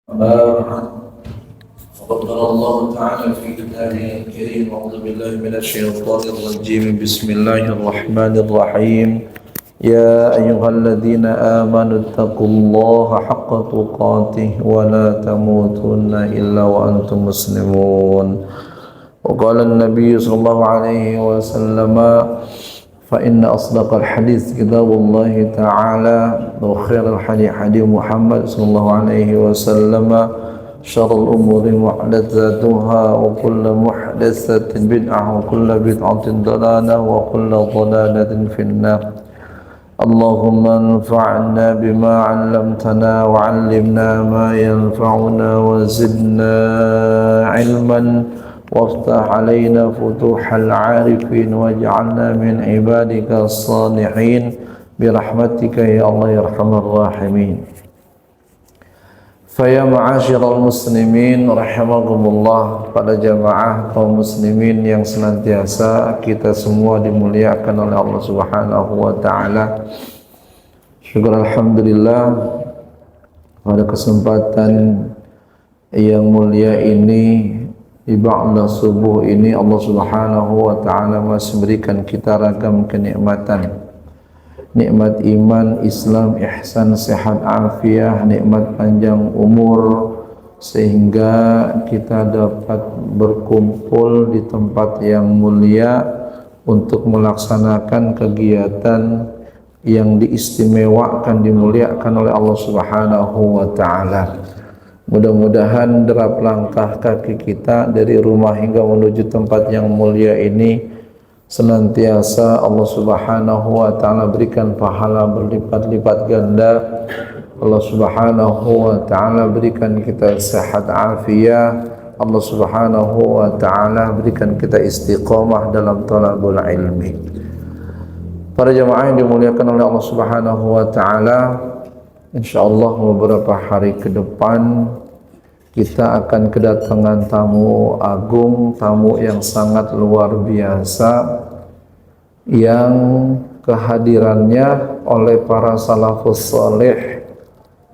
وقد قال الله تعالى في كتابه الكريم: أعوذ بالله من الشيطان الرجيم. بسم الله الرحمن الرحيم. يا أيها الذين آمنوا اتقوا الله حق تقاته ولا تموتن إلا وأنتم مسلمون. وقال النبي صلى الله عليه وسلم: فإن أصدق الحديث كتاب الله تعالى وخير الحديث حديث محمد صلى الله عليه وسلم شر الأمور محدثاتها وكل محدثة بدعة وكل بدعة ضلالة وكل ضلالة في النار. اللهم انفعنا بما علمتنا وعلمنا ما ينفعنا وزدنا علما وافتح علينا فتوح العارفين واجعلنا من عبادك الصالحين برحمتك يا الله يا أرحم الراحمين. Faya ma'asyiral muslimin rahimakumullah, pada jamaah kaum muslimin yang senantiasa kita semua dimuliakan oleh Allah Subhanahu wa taala. Syukur alhamdulillah pada kesempatan yang mulia ini, di ba'da subuh ini, Allah Subhanahu wa taala masih memberikan kita ragam kenikmatan. Nikmat iman, Islam, ihsan, sehat, afiah, nikmat panjang umur, sehingga kita dapat berkumpul di tempat yang mulia untuk melaksanakan kegiatan yang diistimewakan, dimuliakan oleh Allah Subhanahu wa taala. Mudah-mudahan derap langkah kaki kita dari rumah hingga menuju tempat yang mulia ini senantiasa Allah Subhanahu wa taala berikan pahala berlipat-lipat ganda. Allah Subhanahu wa taala berikan kita sehat afiah. Allah Subhanahu wa taala berikan kita istiqamah dalam thalabul ilmi. Para jemaah yang dimuliakan oleh Allah Subhanahu wa taala, insyaallah beberapa hari ke depan kita akan kedatangan tamu agung, tamu yang sangat luar biasa, yang kehadirannya oleh para salafus saleh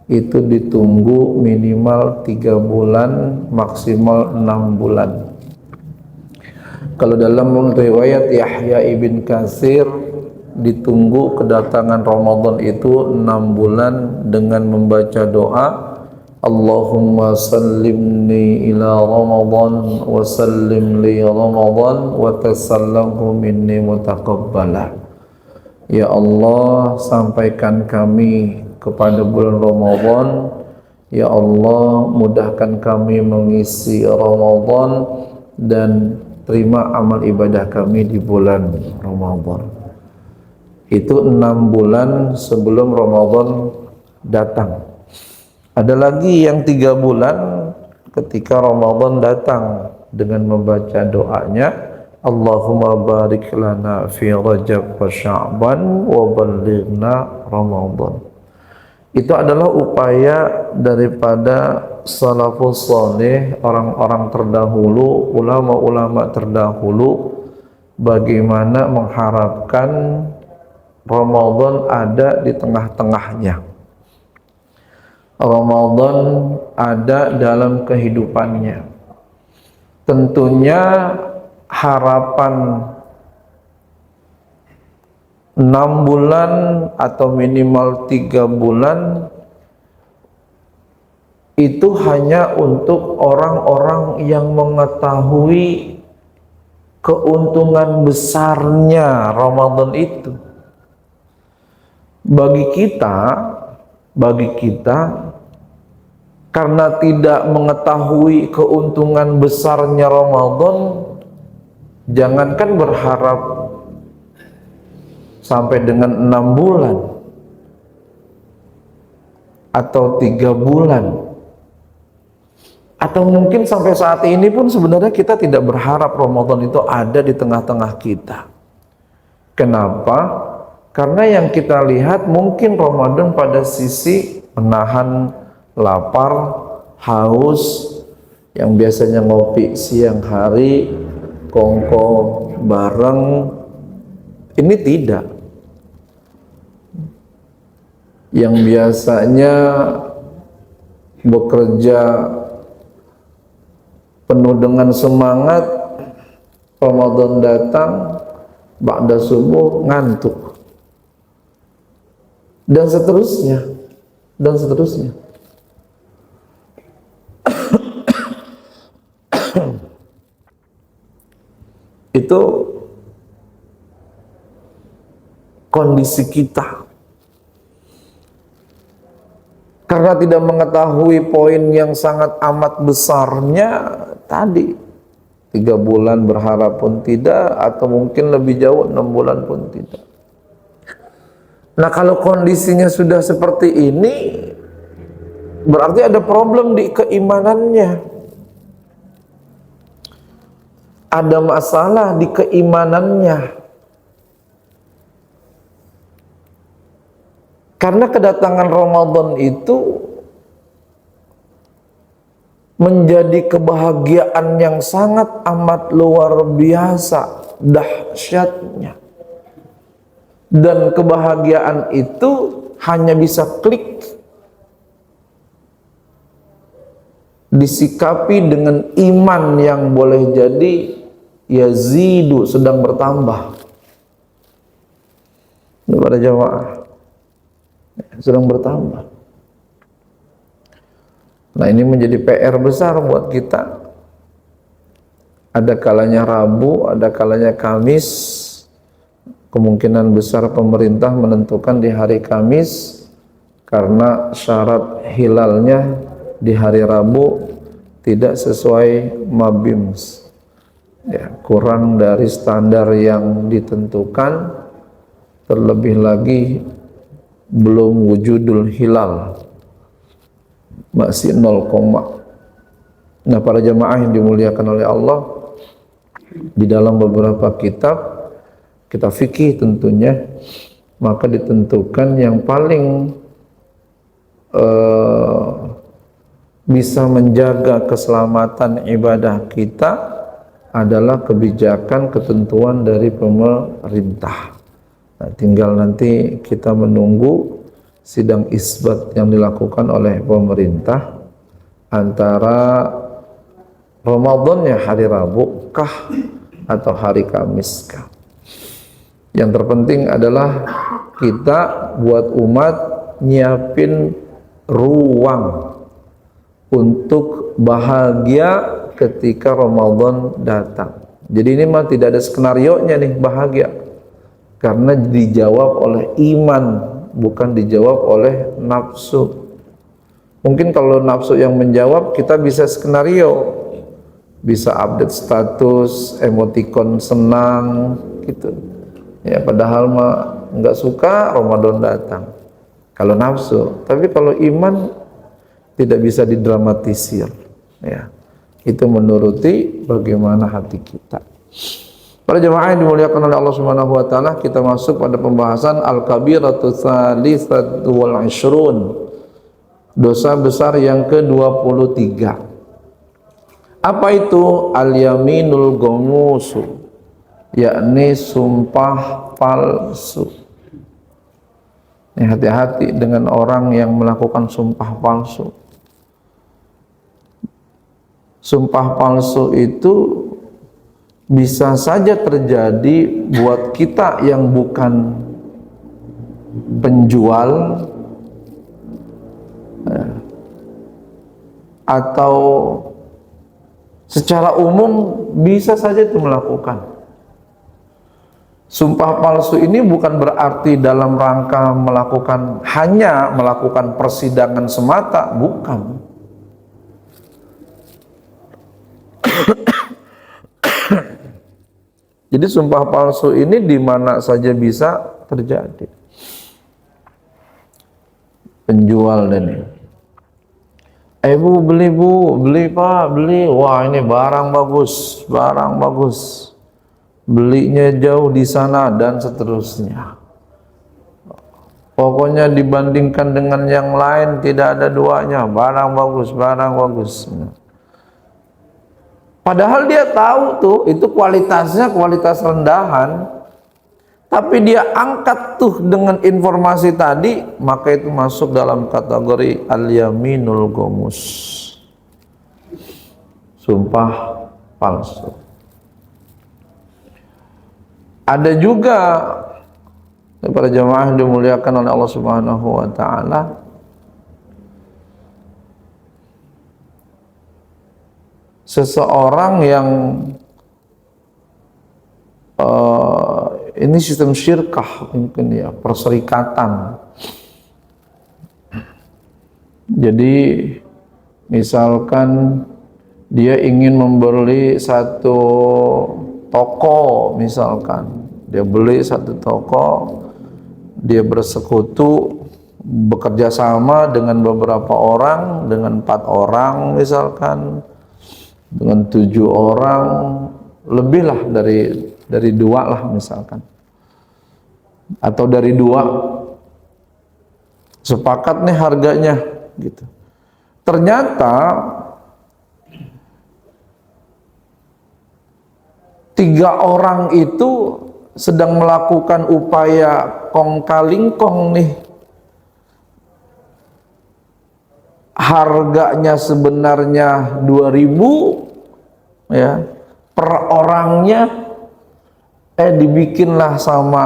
itu ditunggu minimal 3 bulan, maksimal 6 bulan. Kalau dalam riwayat Yahya ibn Katsir, ditunggu kedatangan Ramadan itu 6 bulan dengan membaca doa, Allahumma sallimni ila Ramadan wa sallim li Ramadan wa tasallamhu minni mutaqabbala. Ya Allah, sampaikan kami kepada bulan Ramadan. Ya Allah, mudahkan kami mengisi Ramadan dan terima amal ibadah kami di bulan Ramadan. Itu 6 bulan sebelum Ramadan datang. Ada lagi yang 3 bulan ketika Ramadan datang dengan membaca doanya, Allahumma barik lana fi Rajab wa Sya'ban wa ballighna Ramadan. Itu adalah upaya daripada salafus saleh, orang-orang terdahulu, ulama-ulama terdahulu, bagaimana mengharapkan Ramadan ada di tengah-tengahnya. Ramadan ada dalam kehidupannya. Tentunya harapan 6 bulan atau minimal 3 bulan itu hanya untuk orang-orang yang mengetahui keuntungan besarnya Ramadan itu. Bagi kita karena tidak mengetahui keuntungan besarnya Ramadan, jangankan berharap sampai dengan 6 bulan atau 3 bulan, atau mungkin sampai saat ini pun sebenarnya kita tidak berharap Ramadan itu ada di tengah-tengah kita. Kenapa? Karena yang kita lihat mungkin Ramadan pada sisi menahan lapar, haus, yang biasanya ngopi siang hari, kongko bareng, ini tidak. Yang biasanya bekerja penuh dengan semangat, Ramadan datang, ba'da subuh ngantuk, dan seterusnya, dan seterusnya. Itu kondisi kita. Karena tidak mengetahui poin yang sangat amat besarnya tadi, 3 bulan berharap pun tidak, atau mungkin lebih jauh 6 bulan pun tidak. Nah, kalau kondisinya sudah seperti ini, berarti ada problem di keimanannya, ada masalah di keimanannya. Karena kedatangan Ramadan itu menjadi kebahagiaan yang sangat amat luar biasa dahsyatnya. Dan kebahagiaan itu hanya bisa klik disikapi dengan iman yang boleh jadi yazidu, sedang bertambah. Kepada jamaah sedang bertambah. Nah, ini menjadi PR besar buat kita. Ada kalanya Rabu, ada kalanya Kamis. Kemungkinan besar pemerintah menentukan di hari Kamis karena syarat hilalnya di hari Rabu tidak sesuai mabims, ya, kurang dari standar yang ditentukan. Terlebih lagi belum wujudul hilal, masih 0, nah, para jamaah yang dimuliakan oleh Allah, di dalam beberapa kitab fikih tentunya, maka ditentukan yang paling bisa menjaga keselamatan ibadah kita adalah kebijakan ketentuan dari pemerintah. Nah, tinggal nanti kita menunggu sidang isbat yang dilakukan oleh pemerintah antara Ramadannya hari Rabu kah atau hari Kamis kah. Yang terpenting adalah kita buat umat nyiapin ruang untuk bahagia ketika Ramadan datang. Jadi ini mah tidak ada skenarionya nih bahagia, karena dijawab oleh iman, bukan dijawab oleh nafsu. Mungkin kalau nafsu yang menjawab, kita bisa skenario, bisa update status, emoticon senang gitu ya, padahal mah nggak suka Ramadan datang kalau nafsu. Tapi kalau iman tidak bisa didramatisir ya, itu menuruti bagaimana hati kita. Para jemaah yang dimuliakan oleh Allah Subhanahu wa taala, kita masuk pada pembahasan al-kabiratu tsalisatu wal 'ishrun. Dosa besar yang ke-23. Apa itu? Al-yaminul ghamusu, yakni sumpah palsu. Hati-hati dengan orang yang melakukan sumpah palsu. Sumpah palsu itu bisa saja terjadi buat kita yang bukan penjual atau secara umum bisa saja itu melakukan. Sumpah palsu ini bukan berarti dalam rangka hanya melakukan persidangan semata, bukan. Jadi sumpah palsu ini di mana saja bisa terjadi. Penjual dan ini, bu, beli pak, beli, wah ini barang bagus, belinya jauh di sana dan seterusnya. Pokoknya dibandingkan dengan yang lain tidak ada duanya, barang bagus. Padahal dia tahu tuh itu kualitasnya kualitas rendahan, tapi dia angkat tuh dengan informasi tadi, maka itu masuk dalam kategori al-yaminul ghamus, sumpah palsu. Ada juga para jamaah yang dimuliakan oleh Allah Subhanahu wa taala, seseorang yang ini sistem syirkah mungkin ya, perserikatan. Jadi misalkan dia ingin membeli satu toko, misalkan dia beli satu toko, dia bersekutu, bekerja sama dengan beberapa orang, dengan 4 orang misalkan, dengan 7 orang, lebih lah dari 2 lah misalkan, atau dari 2, sepakat nih harganya gitu. Ternyata 3 orang itu sedang melakukan upaya kong kali kong nih. Harganya sebenarnya 2.000 ya per orangnya, dibikinlah sama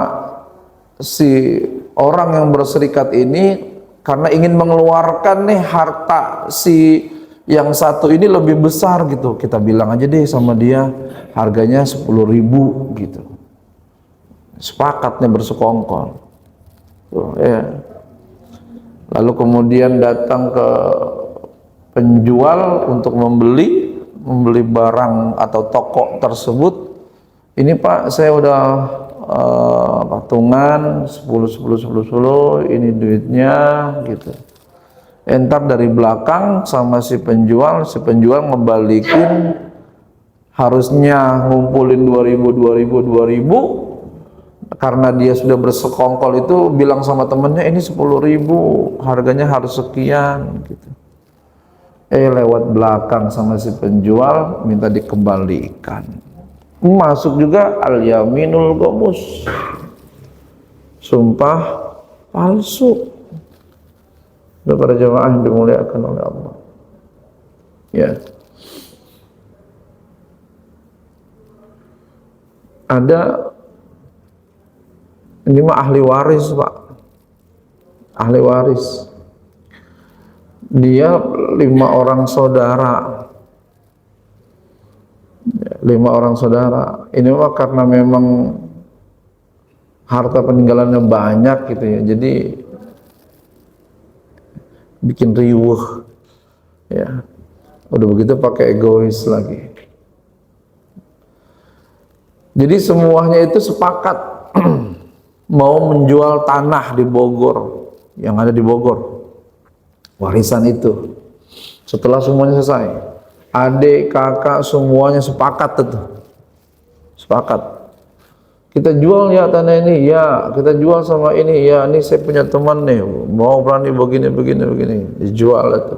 si orang yang berserikat ini karena ingin mengeluarkan nih harta si yang satu ini lebih besar gitu. Kita bilang aja deh sama dia harganya 10.000 gitu. Sepakatnya bersekongkol. Tuh, ya. Lalu kemudian datang ke penjual untuk membeli barang atau toko tersebut. Ini Pak, saya udah patungan 10 ini duitnya gitu. Entar dari belakang sama si penjual ngebalikin, harusnya ngumpulin 2.000 karena dia sudah bersekongkol itu bilang sama temennya ini 10.000 harganya harus sekian gitu. Lewat belakang sama si penjual minta dikembalikan. Masuk juga al-yaminul ghamus, sumpah palsu. Para jemaah yang dimuliakan oleh Allah. Ya. Ada ini mah ahli waris, Pak. Ahli waris. Dia 5 orang saudara. 5 orang saudara. Ini mah karena memang harta peninggalannya banyak gitu ya. Jadi bikin riuh ya. Udah begitu pakai egois lagi. Jadi semuanya itu sepakat mau menjual tanah di Bogor, yang ada di Bogor, warisan itu. Setelah semuanya selesai, adik, kakak semuanya sepakat itu. Sepakat. Kita jual ya tanah ini, ya kita jual sama ini, ya ini saya punya teman nih, mau berani begini, dijual itu.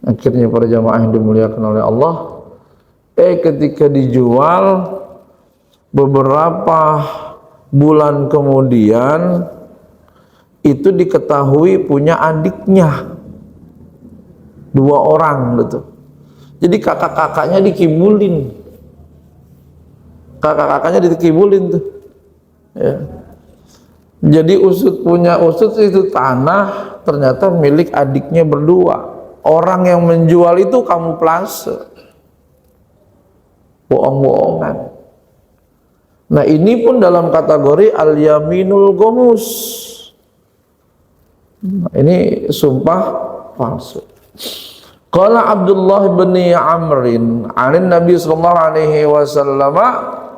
Akhirnya para jamaah yang dimuliakan oleh Allah, ketika dijual beberapa bulan kemudian itu diketahui punya adiknya 2 orang gitu. Jadi kakak-kakaknya dikibulin. Kakak-kakaknya dikibulin tuh ya. Jadi usut punya usut itu tanah ternyata milik adiknya berdua. Orang yang menjual itu kamuflase, bohong-bohongan. Nah ini pun dalam kategori al-yaminul ghamus. Nah, ini sumpah palsu. Qala Abdullah bin Amrin 'an Nabi sallallahu alaihi wasallam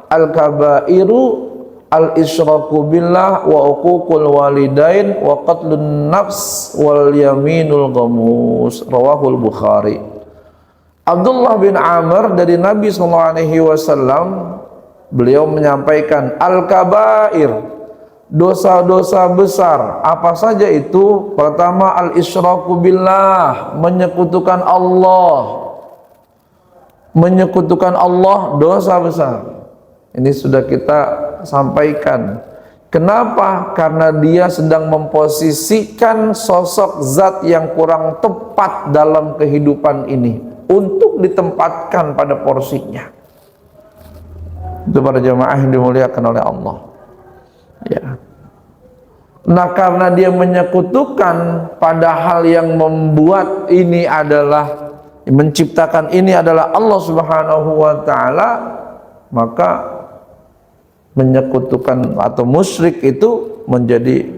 al-kabairu al-isyraku billah wa uququl walidain wa qatlun nafs wal yaminul ghamus, rawahul Bukhari. Abdullah bin Amr dari Nabi sallallahu alaihi wasallam, beliau menyampaikan al-kabair, dosa-dosa besar. Apa saja itu? Pertama al-isyraku billah, menyekutukan Allah. Menyekutukan Allah dosa besar. Ini sudah kita sampaikan. Kenapa? Karena dia sedang memposisikan sosok zat yang kurang tepat dalam kehidupan ini untuk ditempatkan pada porsinya. Itu para jamaah yang dimuliakan oleh Allah. Ya. Nah, karena dia menyekutukan pada hal yang membuat ini adalah, menciptakan ini adalah Allah Subhanahu wa ta'ala, maka menyekutukan atau musyrik itu menjadi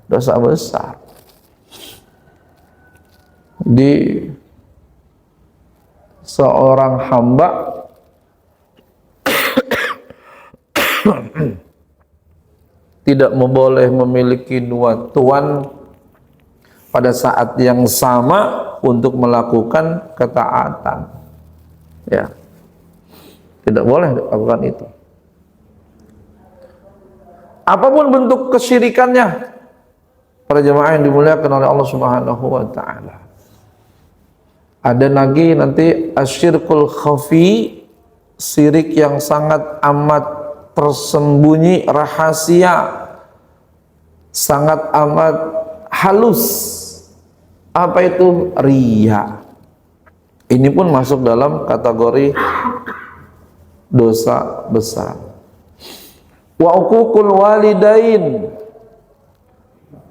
dosa besar. Di seorang hamba tidak boleh memiliki dua tuan pada saat yang sama untuk melakukan ketaatan. Ya, tidak boleh lakukan itu. Apapun bentuk kesyirikannya, para jemaah yang dimuliakan oleh Allah Subhanahu wa ta'ala. Ada lagi nanti asyirkul khafi, syirik yang sangat amat tersembunyi, rahasia, sangat amat halus. Apa itu? Riya. Ini pun masuk dalam kategori dosa besar. Wa uququl walidain,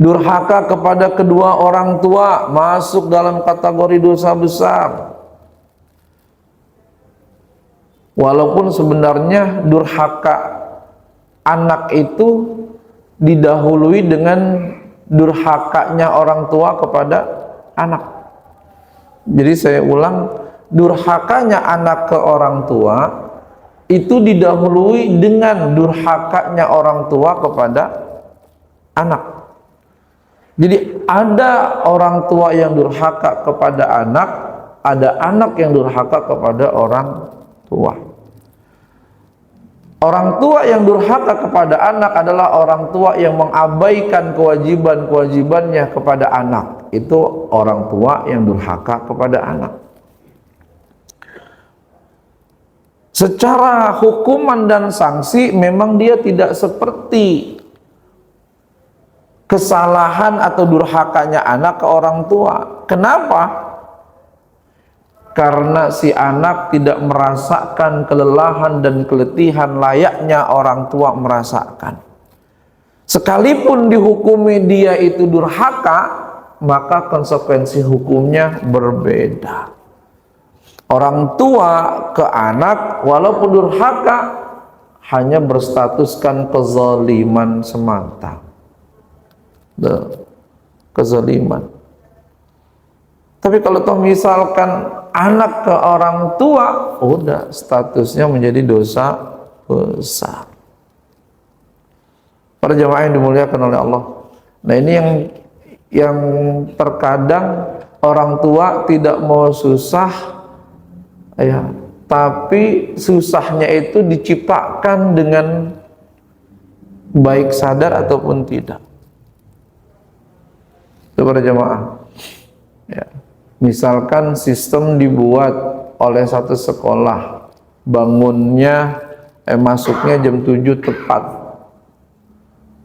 durhaka kepada kedua orang tua, masuk dalam kategori dosa besar. Walaupun sebenarnya durhaka anak itu didahului dengan durhakanya orang tua kepada anak. Jadi saya ulang, durhakanya anak ke orang tua itu didahului dengan durhakanya orang tua kepada anak. Jadi ada orang tua yang durhaka kepada anak, ada anak yang durhaka kepada orang tua. Orang tua yang durhaka kepada anak adalah orang tua yang mengabaikan kewajiban-kewajibannya kepada anak. Itu orang tua yang durhaka kepada anak. Secara hukuman dan sanksi memang dia tidak seperti kesalahan atau durhakanya anak ke orang tua. Kenapa? Karena si anak tidak merasakan kelelahan dan keletihan layaknya orang tua merasakan. Sekalipun dihukumi dia itu durhaka, maka konsekuensi hukumnya berbeda. Orang tua ke anak walaupun durhaka hanya berstatuskan kezaliman semata. Kezaliman. Tapi kalau toh misalkan anak ke orang tua, udah statusnya menjadi dosa besar. Para jemaah yang dimuliakan oleh Allah. Nah, ini yang terkadang orang tua tidak mau susah, ya, tapi susahnya itu diciptakan dengan baik sadar ataupun tidak. Itu para jemaah. Ya. Misalkan sistem dibuat oleh satu sekolah, bangunnya masuknya jam 7 tepat.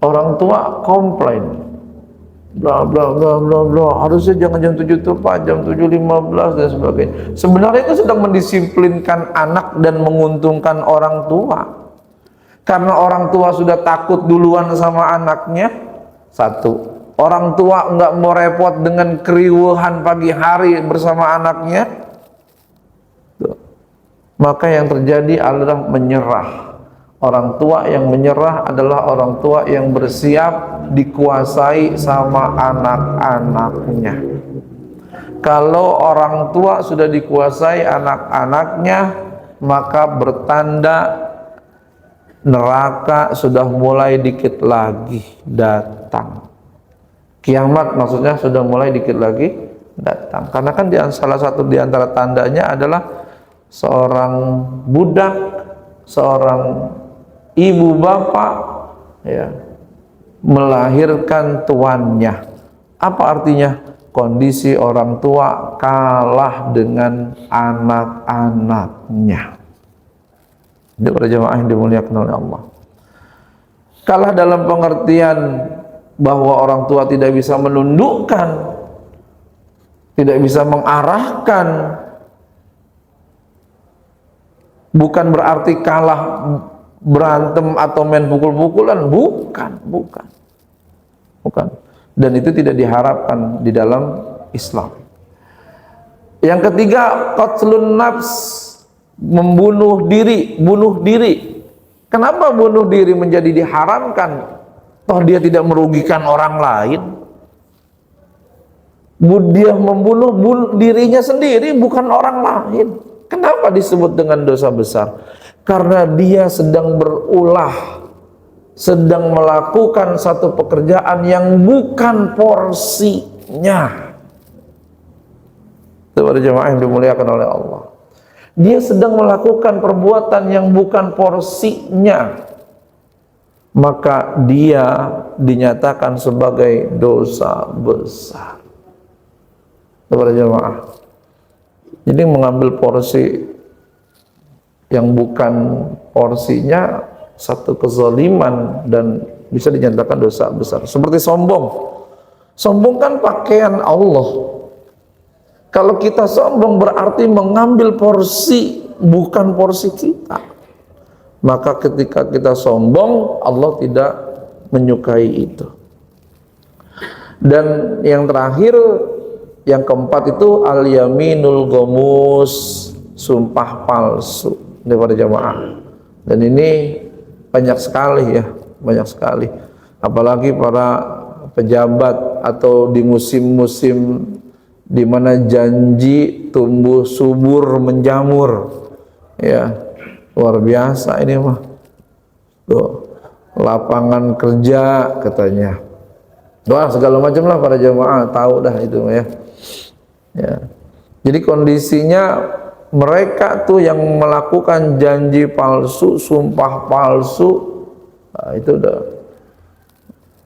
Orang tua komplain, bla bla bla bla bla, harusnya jangan jam 7 tepat, jam 7.15 dan sebagainya. Sebenarnya itu sedang mendisiplinkan anak dan menguntungkan orang tua. Karena orang tua sudah takut duluan sama anaknya. Satu, orang tua enggak mau repot dengan keriuhan pagi hari bersama anaknya. Tuh. Maka yang terjadi adalah menyerah. Orang tua yang menyerah adalah orang tua yang bersiap dikuasai sama anak-anaknya. Kalau orang tua sudah dikuasai anak-anaknya, maka bertanda neraka sudah mulai dikit lagi datang. Kiamat maksudnya sudah mulai dikit lagi datang. Karena kan salah satu di antara tandanya adalah seorang budak, seorang ibu bapak, ya, melahirkan tuannya. Apa artinya? Kondisi orang tua kalah dengan anak-anaknya. Ini para jamaah yang dimuliakan oleh Allah. Kalah dalam pengertian bahwa orang tua tidak bisa menundukkan, tidak bisa mengarahkan, bukan berarti kalah berantem atau main pukul-pukulan, bukan. Dan itu tidak diharapkan di dalam Islam. Yang ketiga, qatlun nafs, bunuh diri. Kenapa bunuh diri menjadi diharamkan? Toh dia tidak merugikan orang lain. Dia membunuh dirinya sendiri, bukan orang lain. Kenapa disebut dengan dosa besar? Karena dia sedang berulah, sedang melakukan satu pekerjaan yang bukan porsinya. Itu para jemaah yang dimuliakan oleh Allah. Dia sedang melakukan perbuatan yang bukan porsinya, maka dia dinyatakan sebagai dosa besar. Para jemaah, jadi mengambil porsi yang bukan porsinya satu kezaliman dan bisa dinyatakan dosa besar. Seperti sombong kan pakaian Allah. Kalau kita sombong berarti mengambil porsi bukan porsi kita. Maka ketika kita sombong, Allah tidak menyukai itu. Dan yang terakhir, yang keempat itu al-yaminul ghamus, sumpah palsu daripada jamaah. Dan ini banyak sekali. Apalagi para pejabat atau di musim-musim di mana janji tumbuh subur menjamur, ya luar biasa ini mah. Tuh, lapangan kerja katanya. Wah, segala macam lah para jamaah tahu dah itu ya. Jadi kondisinya mereka tuh yang melakukan janji palsu, sumpah palsu, nah, itu udah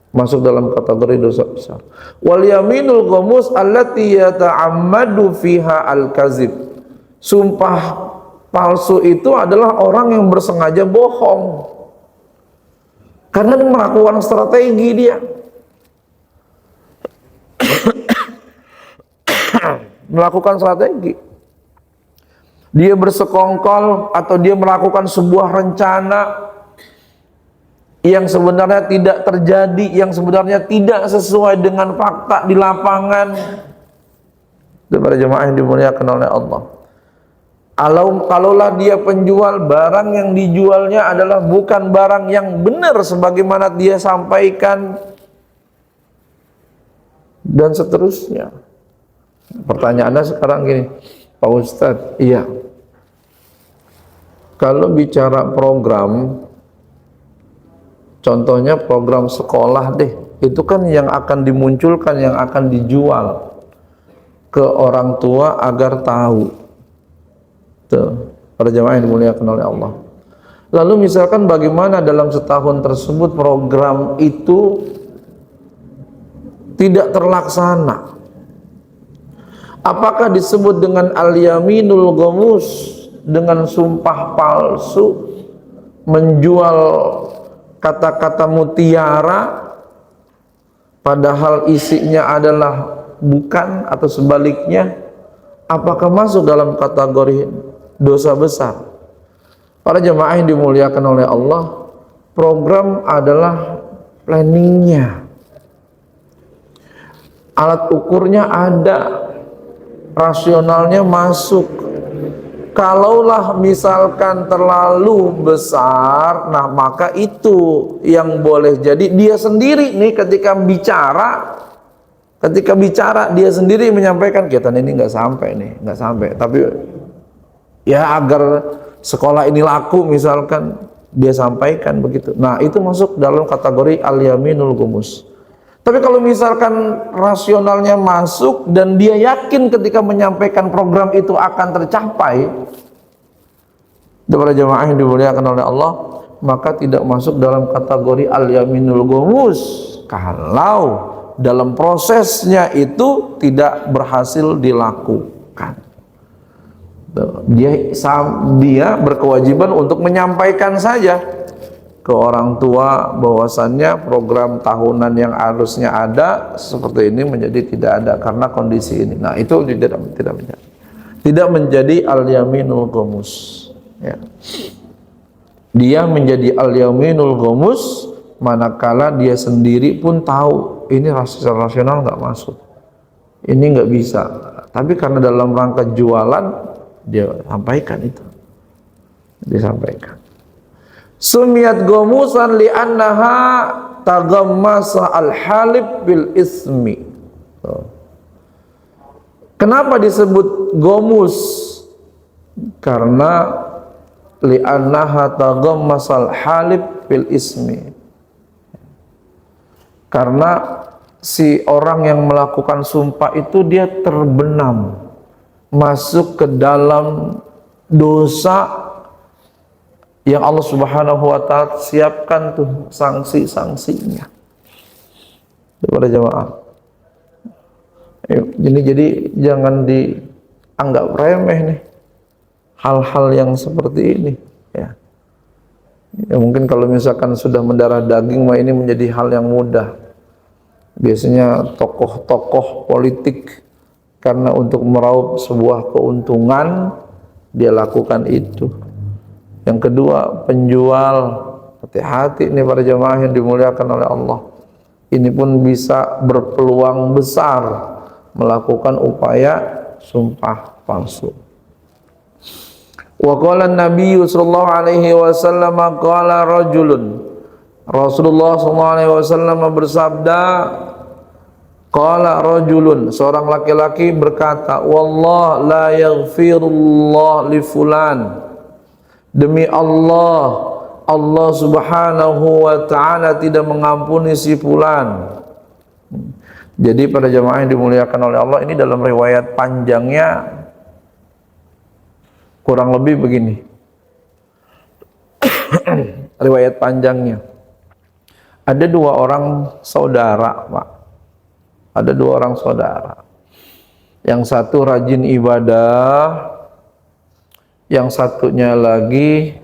masuk dalam kategori dosa besar. Wal yaminul ghamus allati yata'ammadu fiha al-kazib. Sumpah palsu itu adalah orang yang bersengaja bohong. Karena melakukan strategi dia. Melakukan strategi. Dia bersekongkol atau dia melakukan sebuah rencana yang sebenarnya tidak terjadi, yang sebenarnya tidak sesuai dengan fakta di lapangan. Para jemaah yang dimuliakan oleh Allah. Kalaulah dia penjual, barang yang dijualnya adalah bukan barang yang benar sebagaimana dia sampaikan, dan seterusnya. Pertanyaannya sekarang gini, Pak Ustadz, iya, kalau bicara program, contohnya program sekolah deh, itu kan yang akan dimunculkan, yang akan dijual ke orang tua agar tahu. Tuh, para jemaah yang dimuliakan oleh Allah. Lalu misalkan bagaimana dalam setahun tersebut program itu tidak terlaksana? Apakah disebut dengan al-yaminul ghamus, dengan sumpah palsu, menjual kata-kata mutiara padahal isinya adalah bukan, atau sebaliknya? Apakah masuk dalam kategori dosa besar? Para jemaah yang dimuliakan oleh Allah, program adalah planningnya, alat ukurnya ada, rasionalnya masuk. Kalaulah misalkan terlalu besar, nah maka itu yang boleh jadi dia sendiri nih ketika bicara dia sendiri menyampaikan, kita ini nggak sampai, tapi ya agar sekolah ini laku misalkan dia sampaikan begitu. Nah itu masuk dalam kategori al-yaminul ghamus. Tapi kalau misalkan rasionalnya masuk dan dia yakin ketika menyampaikan program itu akan tercapai, para jemaah yang dimuliakan oleh Allah, maka tidak masuk dalam kategori al-yaminul ghamus kalau dalam prosesnya itu tidak berhasil dilakukan. Dia berkewajiban untuk menyampaikan saja ke orang tua bahwasannya program tahunan yang harusnya ada seperti ini menjadi tidak ada karena kondisi ini. Nah, itu tidak menjadi al-yaminul ghamus, ya. Dia menjadi al-yaminul ghamus manakala dia sendiri pun tahu ini secara rasional nggak masuk, ini nggak bisa, tapi karena dalam rangka jualan dia sampaikan itu, disampaikan. Sumiyat gomusan li'annaha tagammasa al-halib bil ismi. Kenapa disebut gomus? Karena li'annaha tagammasa al-halib bil ismi. Karena si orang yang melakukan sumpah itu dia terbenam masuk ke dalam dosa yang Allah Subhanahu wa taala siapkan tuh sanksi-sanksinya. Kepada jamaah. Jadi jangan dianggap remeh nih hal-hal yang seperti ini, ya. Ya mungkin kalau misalkan sudah mendarah daging mah ini menjadi hal yang mudah. Biasanya tokoh-tokoh politik karena untuk meraup sebuah keuntungan dia lakukan itu. Yang kedua, penjual, hati-hati nih para jamaah yang dimuliakan oleh Allah. Ini pun bisa berpeluang besar melakukan upaya sumpah palsu. Wa qala an-nabiy sallallahu alaihi wasallam qala rajulun. Rasulullah sallallahu alaihi wasallam bersabda, qala rajulun, seorang laki-laki berkata, wallah la yaghfirullah li fulan. Demi Allah, Allah Subhanahu wa ta'ala tidak mengampuni si fulan. Jadi pada jamaah yang dimuliakan oleh Allah, ini dalam riwayat panjangnya kurang lebih begini. Riwayat panjangnya. Ada dua orang saudara, Pak. Ada dua orang saudara. Yang satu rajin ibadah, yang satunya lagi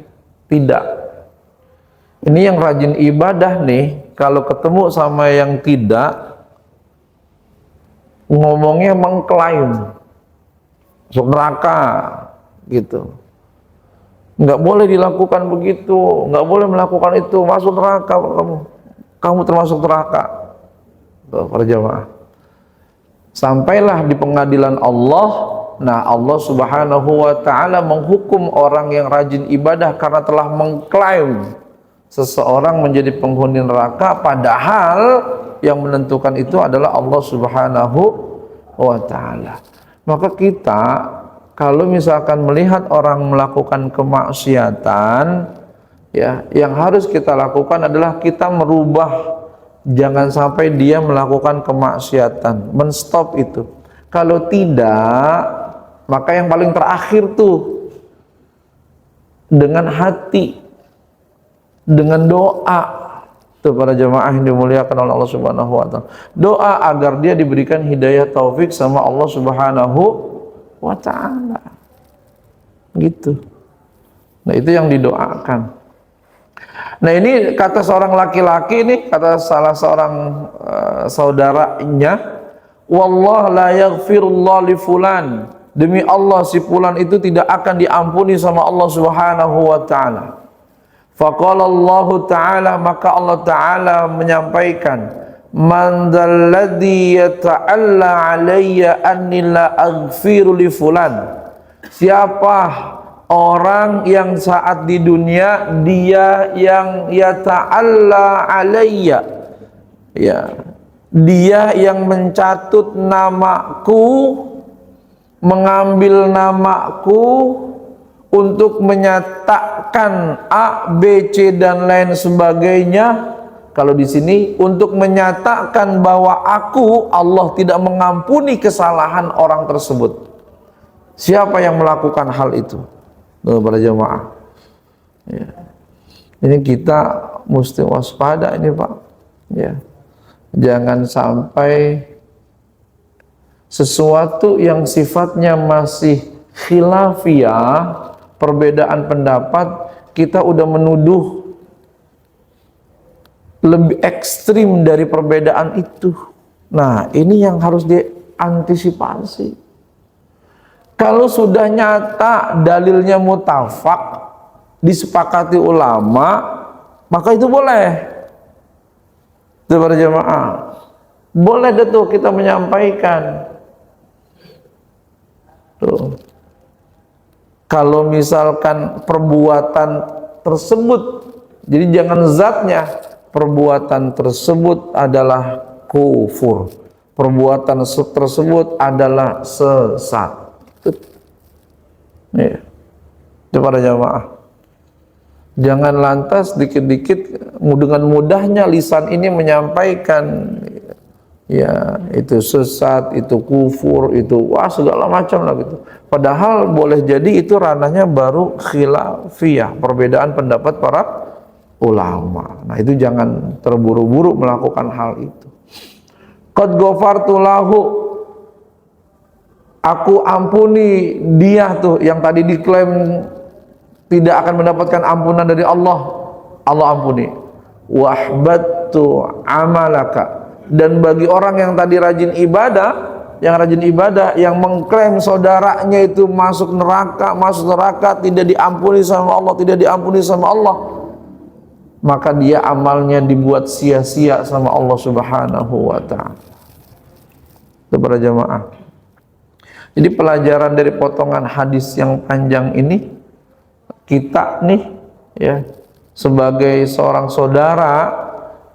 tidak. Ini yang rajin ibadah nih, kalau ketemu sama yang tidak, ngomongnya mengklaim masuk neraka gitu. Nggak boleh dilakukan begitu, nggak boleh melakukan itu, masuk neraka kamu termasuk neraka. Tuh, para jamaah. Sampailah di pengadilan Allah. Nah, Allah Subhanahu wa ta'ala menghukum orang yang rajin ibadah karena telah mengklaim seseorang menjadi penghuni neraka, padahal yang menentukan itu adalah Allah Subhanahu wa ta'ala. Maka kita kalau misalkan melihat orang melakukan kemaksiatan, ya, yang harus kita lakukan adalah kita merubah, jangan sampai dia melakukan kemaksiatan, menstop itu. Kalau tidak, maka yang paling terakhir tuh dengan hati, dengan doa. Tuh para jamaah yang dimuliakan oleh Allah Subhanahu wa ta'ala. Doa agar dia diberikan hidayah taufik sama Allah Subhanahu wa ta'ala. Gitu. Nah, itu yang didoakan. Nah, ini kata seorang laki-laki, ini kata salah seorang saudaranya, wallah la yaghfirullah li fulan. Demi Allah si fulan itu tidak akan diampuni sama Allah Subhanahu wa ta'ala. Faqala Allah ta'ala, maka Allah ta'ala menyampaikan, man dzalladzi yata'alla alayya anni la aghfiru li fulan. Siapa orang yang saat di dunia dia yang yata'alla alayya, ya, dia yang mencatut namaku, mengambil namaku untuk menyatakan A, B, C dan lain sebagainya. Kalau di sini untuk menyatakan bahwa aku, Allah tidak mengampuni kesalahan orang tersebut. Siapa yang melakukan hal itu? Para jemaah. Ya. Ini kita mesti waspada ini, Pak. Ya. Jangan sampai sesuatu yang sifatnya masih khilafiyah, perbedaan pendapat, kita udah menuduh lebih ekstrim dari perbedaan itu. Nah, ini yang harus diantisipasi. Kalau sudah nyata dalilnya mutafak, disepakati ulama, maka itu boleh. Itu para jamaah. Boleh tuh kita menyampaikan. Tuh. Kalau misalkan perbuatan tersebut, jadi jangan zatnya, perbuatan tersebut adalah kufur, perbuatan tersebut adalah sesat. Nih, itu para jamaah. Jangan lantas dikit-dikit dengan mudahnya lisan ini menyampaikan, ya itu sesat, itu kufur, itu wah segala macam lah gitu. Padahal boleh jadi itu ranahnya baru khilafiyah, perbedaan pendapat para ulama. Nah, itu jangan terburu-buru melakukan hal itu. Qad ghafartu lahu, aku ampuni dia tuh yang tadi diklaim tidak akan mendapatkan ampunan dari Allah, Allah ampuni. Wahbattu amalaka, dan bagi orang yang tadi rajin ibadah, yang mengklaim saudaranya itu masuk neraka, tidak diampuni sama Allah, maka dia amalnya dibuat sia-sia sama Allah Subhanahu wa ta'ala. Itu para jamaah. Jadi pelajaran dari potongan hadis yang panjang ini, kita nih ya sebagai seorang saudara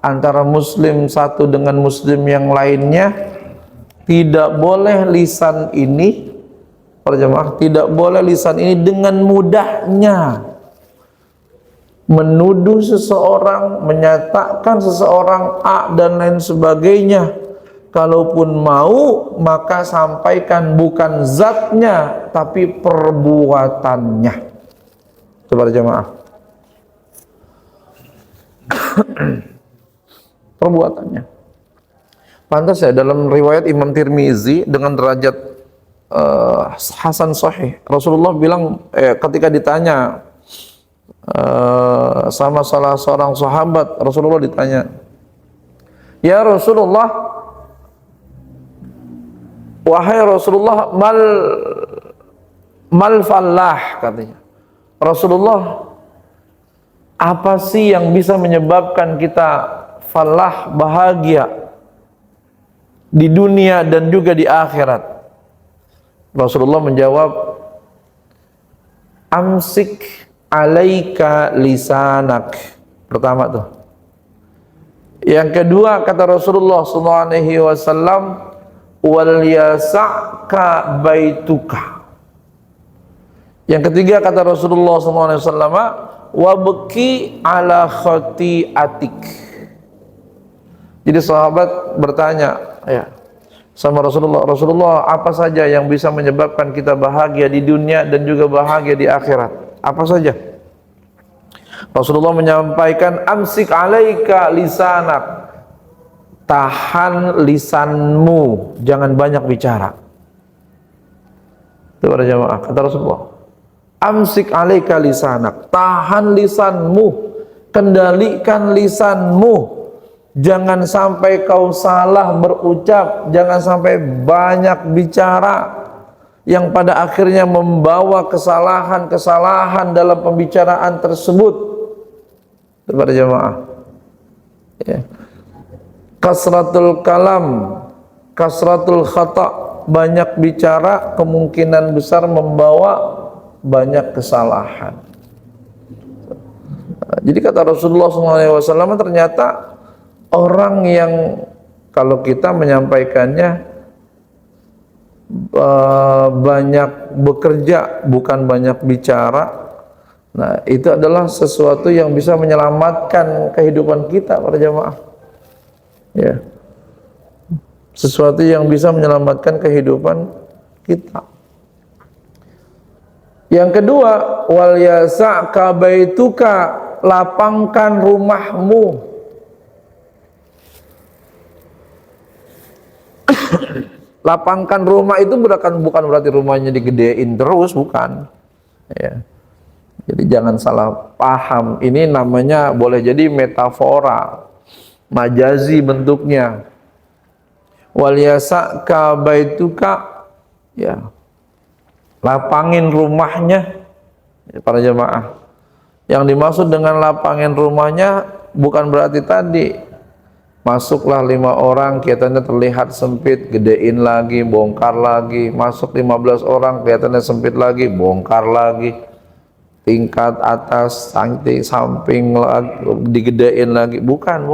antara muslim satu dengan muslim yang lainnya, tidak boleh lisan ini, para jamaah, tidak boleh lisan ini dengan mudahnya menuduh seseorang, menyatakan seseorang A dan lain sebagainya. Kalaupun mau, maka sampaikan bukan zatnya tapi perbuatannya. Para jamaah, perbuatannya. Pantas ya dalam riwayat Imam Tirmizi dengan derajat hasan sahih, Rasulullah bilang ketika ditanya sama salah seorang sahabat, Rasulullah ditanya, "Ya Rasulullah, wahai Rasulullah, mal fallah," katanya. Rasulullah, apa sih yang bisa menyebabkan kita falah, bahagia di dunia dan juga di akhirat? Rasulullah menjawab, amsik alaika lisanak. Pertama tuh. Yang kedua kata Rasulullah SAW, wal yasa'ka baituka. Yang ketiga kata Rasulullah SAW, wabki ala khati'atik. Jadi sahabat bertanya ya sama Rasulullah, apa saja yang bisa menyebabkan kita bahagia di dunia dan juga bahagia di akhirat? Apa saja? Rasulullah menyampaikan, amsik alaika lisanak, tahan lisanmu, jangan banyak bicara. Itu para jamaah, kata Rasulullah, amsik alaika lisanak, tahan lisanmu, kendalikan lisanmu, jangan sampai kau salah berucap, jangan sampai banyak bicara yang pada akhirnya membawa kesalahan-kesalahan dalam pembicaraan tersebut. Kepada jamaah ya. Kasratul kalam, kasratul khata, banyak bicara kemungkinan besar membawa banyak kesalahan. Jadi kata Rasulullah SAW, ternyata orang yang kalau kita menyampaikannya banyak bekerja bukan banyak bicara, nah itu adalah sesuatu yang bisa menyelamatkan kehidupan kita para jamaah ya, sesuatu yang bisa menyelamatkan kehidupan kita. Yang kedua, wal yasa'ka baituka, lapangkan rumahmu. Lapangkan rumah itu bukan berarti rumahnya digedein terus, bukan. Ya. Jadi jangan salah paham. Ini namanya boleh jadi metafora, majazi bentuknya. Waliyasa kabaituka, ya, lapangin rumahnya, ya, para jamaah. Yang dimaksud dengan lapangin rumahnya bukan berarti tadi masuklah 5 orang kelihatannya terlihat sempit, gedein lagi, bongkar lagi. Masuk 15 orang kelihatannya sempit lagi, bongkar lagi. Tingkat atas, samping lagi, digedein lagi. Bukan.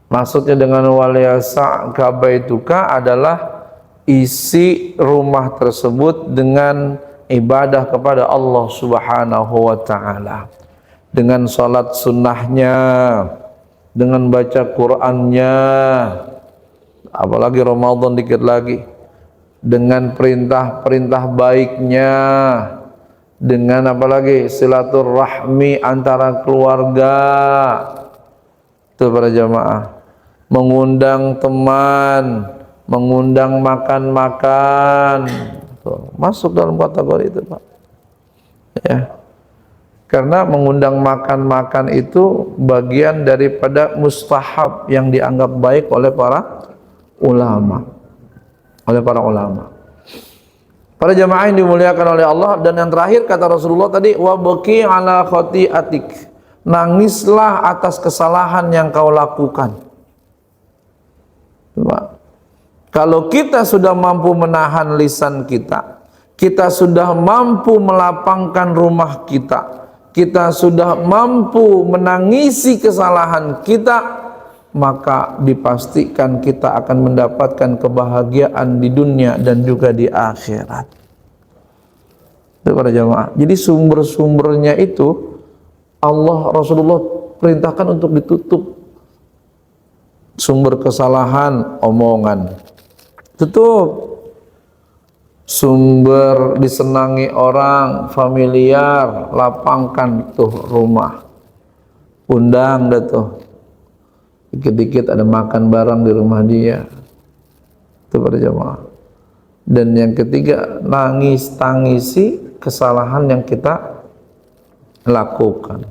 Maksudnya dengan waliyasa kabaituka adalah isi rumah tersebut dengan ibadah kepada Allah Subhanahu wa ta'ala, dengan salat sunnahnya, dengan baca Qur'annya, apalagi Ramadan dikit lagi, dengan perintah-perintah baiknya, dengan apalagi silaturahmi antara keluarga. Itu para jamaah, mengundang teman, mengundang makan-makan, masuk dalam kategori itu, Pak. Ya. Karena mengundang makan-makan itu bagian daripada mustahab yang dianggap baik oleh para ulama. Para jamaah yang dimuliakan oleh Allah. Dan yang terakhir kata Rasulullah tadi, wabki ala khati'atik, nangislah atas kesalahan yang kau lakukan. Coba. Kalau kita sudah mampu menahan lisan kita, kita sudah mampu melapangkan rumah kita, kita sudah mampu menangisi kesalahan kita, maka dipastikan kita akan mendapatkan kebahagiaan di dunia dan juga di akhirat. Itu para jamaah. Jadi sumber-sumbernya itu Allah, Rasulullah perintahkan untuk ditutup. Sumber kesalahan, omongan, tutup. Sumber disenangi orang, familiar, lapangkan tuh rumah. Undang dah tuh. Dikit-dikit ada makan bareng di rumah dia. Itu para jamaah. Dan yang ketiga, tangisi kesalahan yang kita lakukan.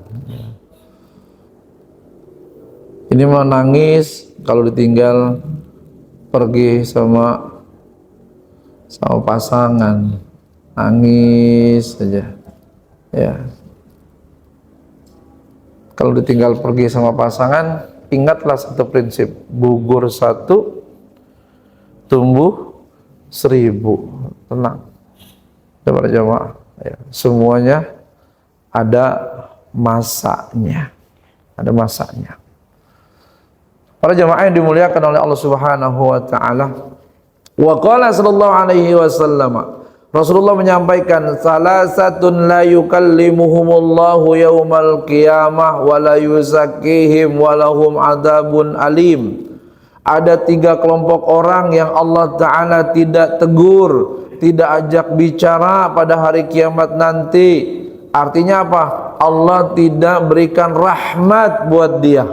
Ini mau nangis kalau ditinggal pergi sama pasangan, nangis saja. Ya. Kalau ditinggal pergi sama pasangan, ingatlah satu prinsip: gugur 1, tumbuh 1000. Tenang. Para jamaah, ya, semuanya ada masanya. Ada masanya. Para jamaah yang dimuliakan oleh Allah Subhanahu wa taala. Wa qala sallallahu alaihi wasallam, Rasulullah menyampaikan, salasatun la yukallimuhumullahu yaumal qiyamah wa la yuzakkihim wa lahum adzabun alim. Ada 3 kelompok orang yang Allah Ta'ala tidak tegur, tidak ajak bicara pada hari kiamat nanti. Artinya apa? Allah tidak berikan rahmat buat dia.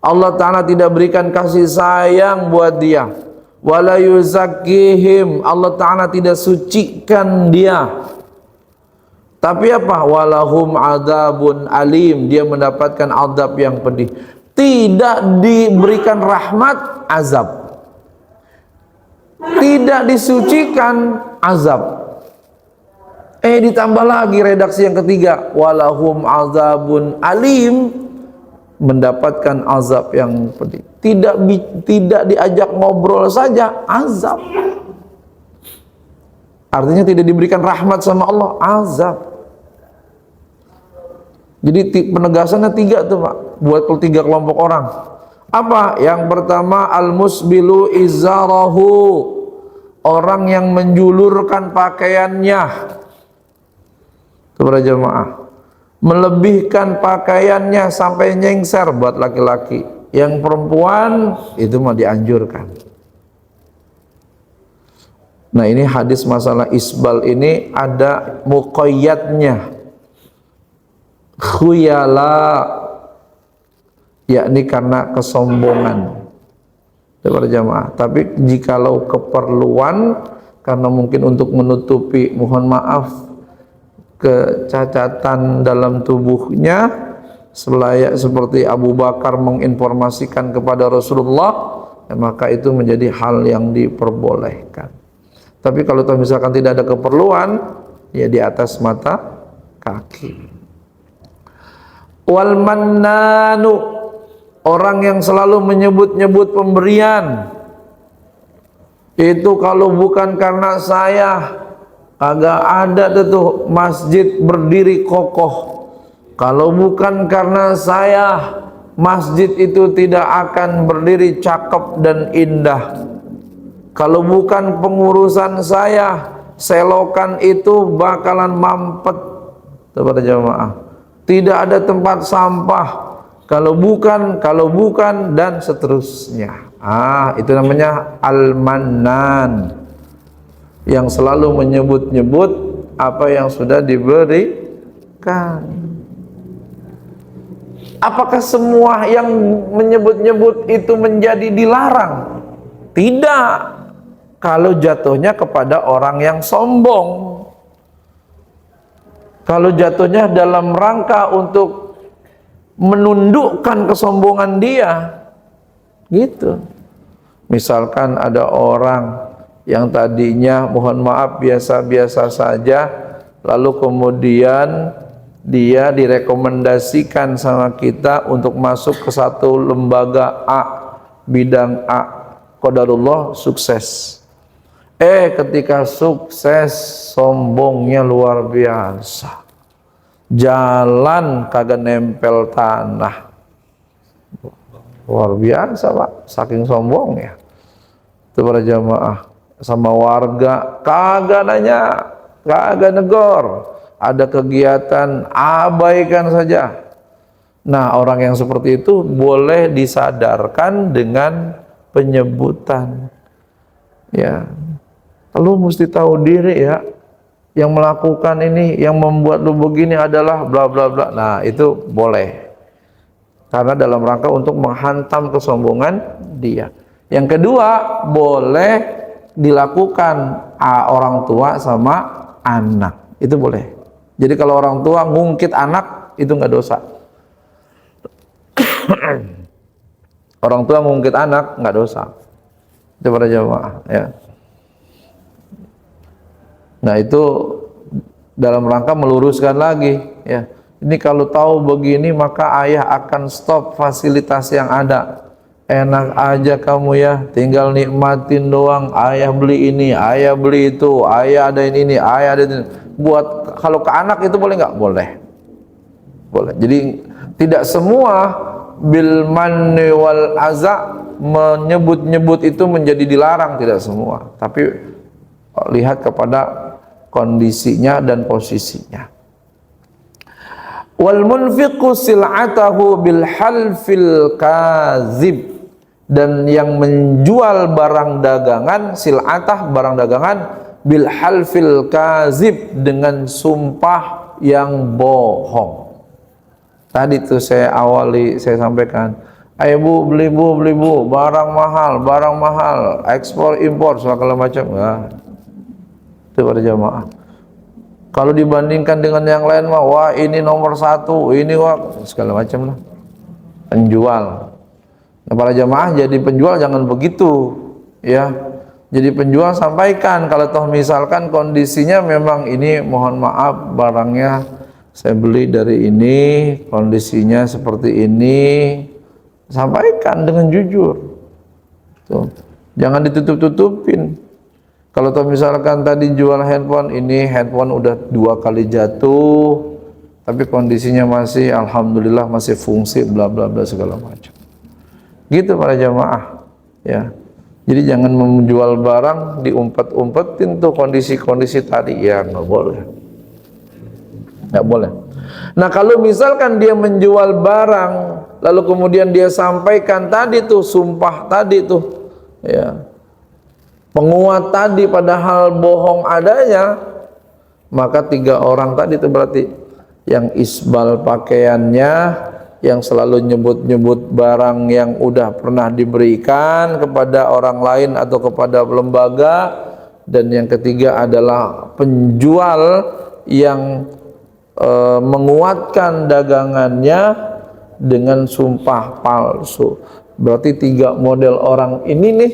Allah Ta'ala tidak berikan kasih sayang buat dia. Wala yuzakkihim, Allah Ta'ala tidak sucikan dia. Tapi apa? Walahum adzabun alim, dia mendapatkan azab yang pedih. Tidak diberikan rahmat, azab. Tidak disucikan, azab. Ditambah lagi redaksi yang ketiga, walahum azabun alim, mendapatkan azab yang pedih. Tidak diajak ngobrol saja, azab. Artinya tidak diberikan rahmat sama Allah, azab. Jadi penegasannya 3 tuh, Pak, buat 3 kelompok orang. Apa? Yang pertama, al-musbilu izarahu, orang yang menjulurkan pakaiannya. Itu para jamaah, melebihkan pakaiannya sampai nyengser buat laki-laki. Yang perempuan itu mah dianjurkan. Nah, ini hadis masalah isbal ini ada muqayyadnya. Khuyala, yakni karena kesombongan. para jamaah. Tapi jikalau keperluan karena mungkin untuk menutupi, mohon maaf, kecacatan dalam tubuhnya, selayak seperti Abu Bakar menginformasikan kepada Rasulullah, ya, maka itu menjadi hal yang diperbolehkan. Tapi kalau misalkan tidak ada keperluan, ya di atas mata kaki. Wal mannanu, orang yang selalu menyebut-nyebut pemberian, itu kalau bukan karena saya, kagak ada tuh masjid berdiri kokoh. Kalau bukan karena saya, masjid itu tidak akan berdiri cakep dan indah. Kalau bukan pengurusan saya, selokan itu bakalan mampet. Kepada jamaah, tidak ada tempat sampah. Kalau bukan, dan seterusnya. Itu namanya al-mannan, yang selalu menyebut-nyebut apa yang sudah diberikan. Apakah semua yang menyebut-nyebut itu menjadi dilarang? Tidak, kalau jatuhnya kepada orang yang sombong. Kalau jatuhnya dalam rangka untuk menundukkan kesombongan dia, gitu. Misalkan ada orang yang tadinya mohon maaf biasa-biasa saja, lalu kemudian dia direkomendasikan sama kita untuk masuk ke satu lembaga A, bidang A, qadarullah sukses. Ketika sukses, sombongnya luar biasa, jalan kagak nempel tanah, luar biasa Pak, saking sombongnya. Itu para jamaah, sama warga kagak nanya, kagak negor, ada kegiatan abaikan saja. Nah, orang yang seperti itu boleh disadarkan dengan penyebutan, ya, lu mesti tahu diri ya, yang melakukan ini, yang membuat lu begini adalah bla bla bla. Nah, itu boleh, karena dalam rangka untuk menghantam kesombongan dia. Yang kedua, boleh dilakukan orang tua sama anak, itu boleh. Jadi kalau orang tua ngungkit anak, itu nggak dosa. Orang tua ngungkit anak nggak dosa. Itu para jamaah, ya. Nah, itu dalam rangka meluruskan lagi, ya. Ini kalau tahu begini maka ayah akan stop fasilitas yang ada. Enak aja kamu ya, tinggal nikmatin doang. Ayah beli ini, ayah beli itu, ayah ada ini, ayah ada ini. Buat kalau ke anak itu boleh nggak? Boleh. Boleh. Jadi tidak semua bil manni wal aza menyebut-nyebut itu menjadi dilarang, tidak semua. Tapi lihat kepada kondisinya dan posisinya. Wal munfiqu sil'atahu bil halfil kazib, dan yang menjual barang dagangan, sil'atah barang dagangan, bil halfil kazib dengan sumpah yang bohong. Tadi tuh saya sampaikan, ayo bu beli bu, barang mahal, ekspor impor segala macam. Nah, itu pada jamaah. Kalau dibandingkan dengan yang lain mah, wah ini nomor satu, ini wah segala macam lah. Penjual. Nah, para jamaah jadi penjual jangan begitu, ya. Jadi penjual sampaikan kalau toh misalkan kondisinya memang ini, mohon maaf barangnya saya beli dari ini, kondisinya seperti ini, sampaikan dengan jujur. Tuh. Jangan ditutup-tutupin. Kalau misalkan tadi jual handphone, ini handphone udah 2 kali jatuh, tapi kondisinya masih alhamdulillah masih fungsi, bla bla bla segala macam. Gitu para jamaah, ya. Jadi jangan menjual barang diumpet-umpetin tuh kondisi-kondisi tadi, ya nggak boleh. Nggak boleh. Nah, kalau misalkan dia menjual barang, lalu kemudian dia sampaikan tadi tuh sumpah tadi tuh, ya, penguat tadi padahal bohong adanya, maka 3 orang tadi itu berarti yang isbal pakaiannya, yang selalu nyebut-nyebut barang yang udah pernah diberikan kepada orang lain atau kepada lembaga, dan yang ketiga adalah penjual yang menguatkan dagangannya dengan sumpah palsu. Berarti 3 model orang ini nih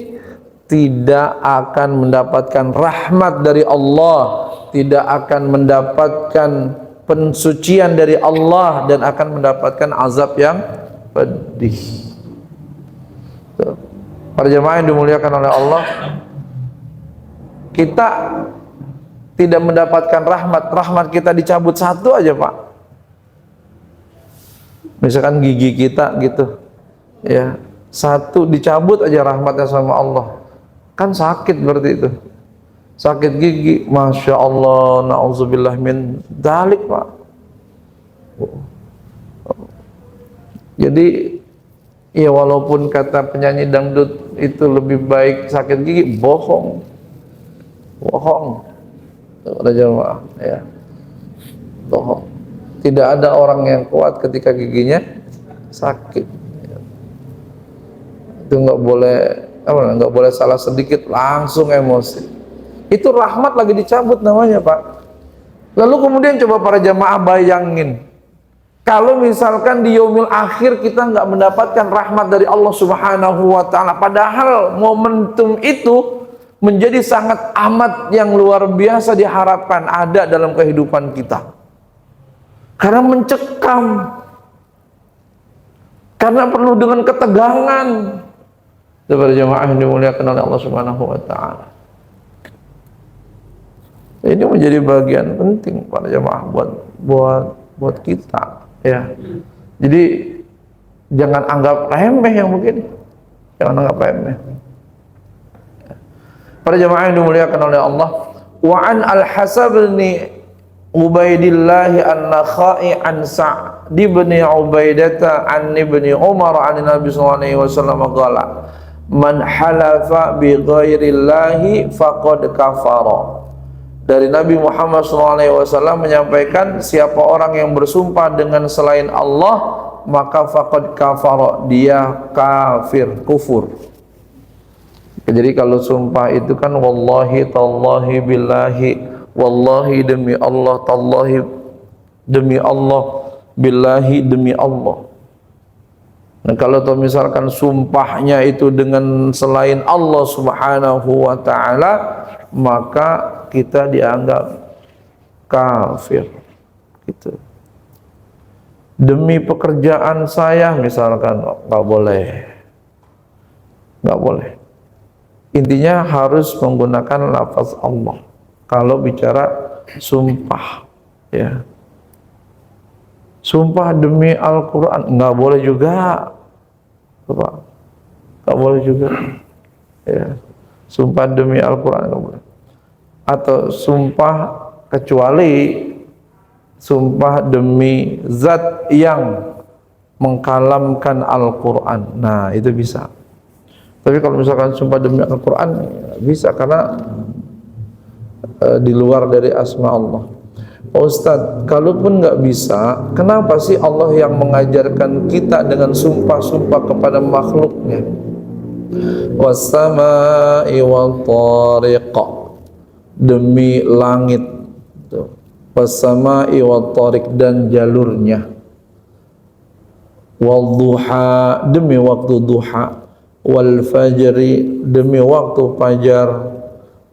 tidak akan mendapatkan rahmat dari Allah, tidak akan mendapatkan pensucian dari Allah, dan akan mendapatkan azab yang pedih. Para jemaah yang dimuliakan oleh Allah, kita tidak mendapatkan rahmat kita dicabut satu aja, Pak. Misalkan gigi kita gitu, ya, satu dicabut aja rahmatnya sama Allah, kan sakit berarti itu. Sakit gigi, masya Allah, na'udzubillah min dzalik, Pak. Jadi ya, walaupun kata penyanyi dangdut itu lebih baik sakit gigi, bohong. Ada jemaah, ya, bohong. Tidak ada orang yang kuat ketika giginya sakit. Itu nggak boleh salah sedikit langsung emosi. Itu rahmat lagi dicabut namanya, Pak. Lalu kemudian coba para jamaah bayangin, kalau misalkan di yaumil akhir kita nggak mendapatkan rahmat dari Allah Subhanahu wa ta'ala, padahal momentum itu menjadi sangat amat yang luar biasa diharapkan ada dalam kehidupan kita, karena mencekam, karena penuh dengan ketegangan. Para jamaah yang dimuliakan oleh Allah Subhanahu wa ta'ala, ini menjadi bagian penting para jamaah buat kita, ya. Jadi jangan anggap remeh yang begini, jangan anggap remeh. Para jamaah yang dimuliakan oleh Allah, wa an al-Hasan bin Ubaidillah an-Nakhai an Sa'd bin Ubaidah an ibni Umar an Nabi sallallahu alaihi wasallam qala man halafa bi ghairillahi faqad kafara. Dari Nabi Muhammad SAW menyampaikan, siapa orang yang bersumpah dengan selain Allah, maka faqad kafara, dia kafir, kufur. Jadi kalau sumpah itu kan wallahi tallahi billahi, wallahi demi Allah, tallahi demi Allah, billahi demi Allah. Nah, kalau misalkan sumpahnya itu dengan selain Allah Subhanahu wa ta'ala, maka kita dianggap kafir gitu. Demi pekerjaan saya misalkan, nggak boleh. Intinya harus menggunakan lafaz Allah kalau bicara sumpah, ya. Sumpah demi Al-Quran nggak boleh juga, Bapak. Nggak boleh juga, ya. Sumpah demi Al-Quran nggak boleh. Atau sumpah kecuali sumpah demi zat yang mengkalamkan Al-Quran, nah itu bisa. Tapi kalau misalkan sumpah demi Al-Quran bisa, karena di luar dari asma Allah. Ustadz, kalaupun nggak bisa, kenapa sih Allah yang mengajarkan kita dengan sumpah-sumpah kepada makhluknya? Wassama'i wal tariq, demi langit, wassama'i wal tariq, dan jalurnya, wal duha, demi waktu duha, wal fajri, demi waktu fajar,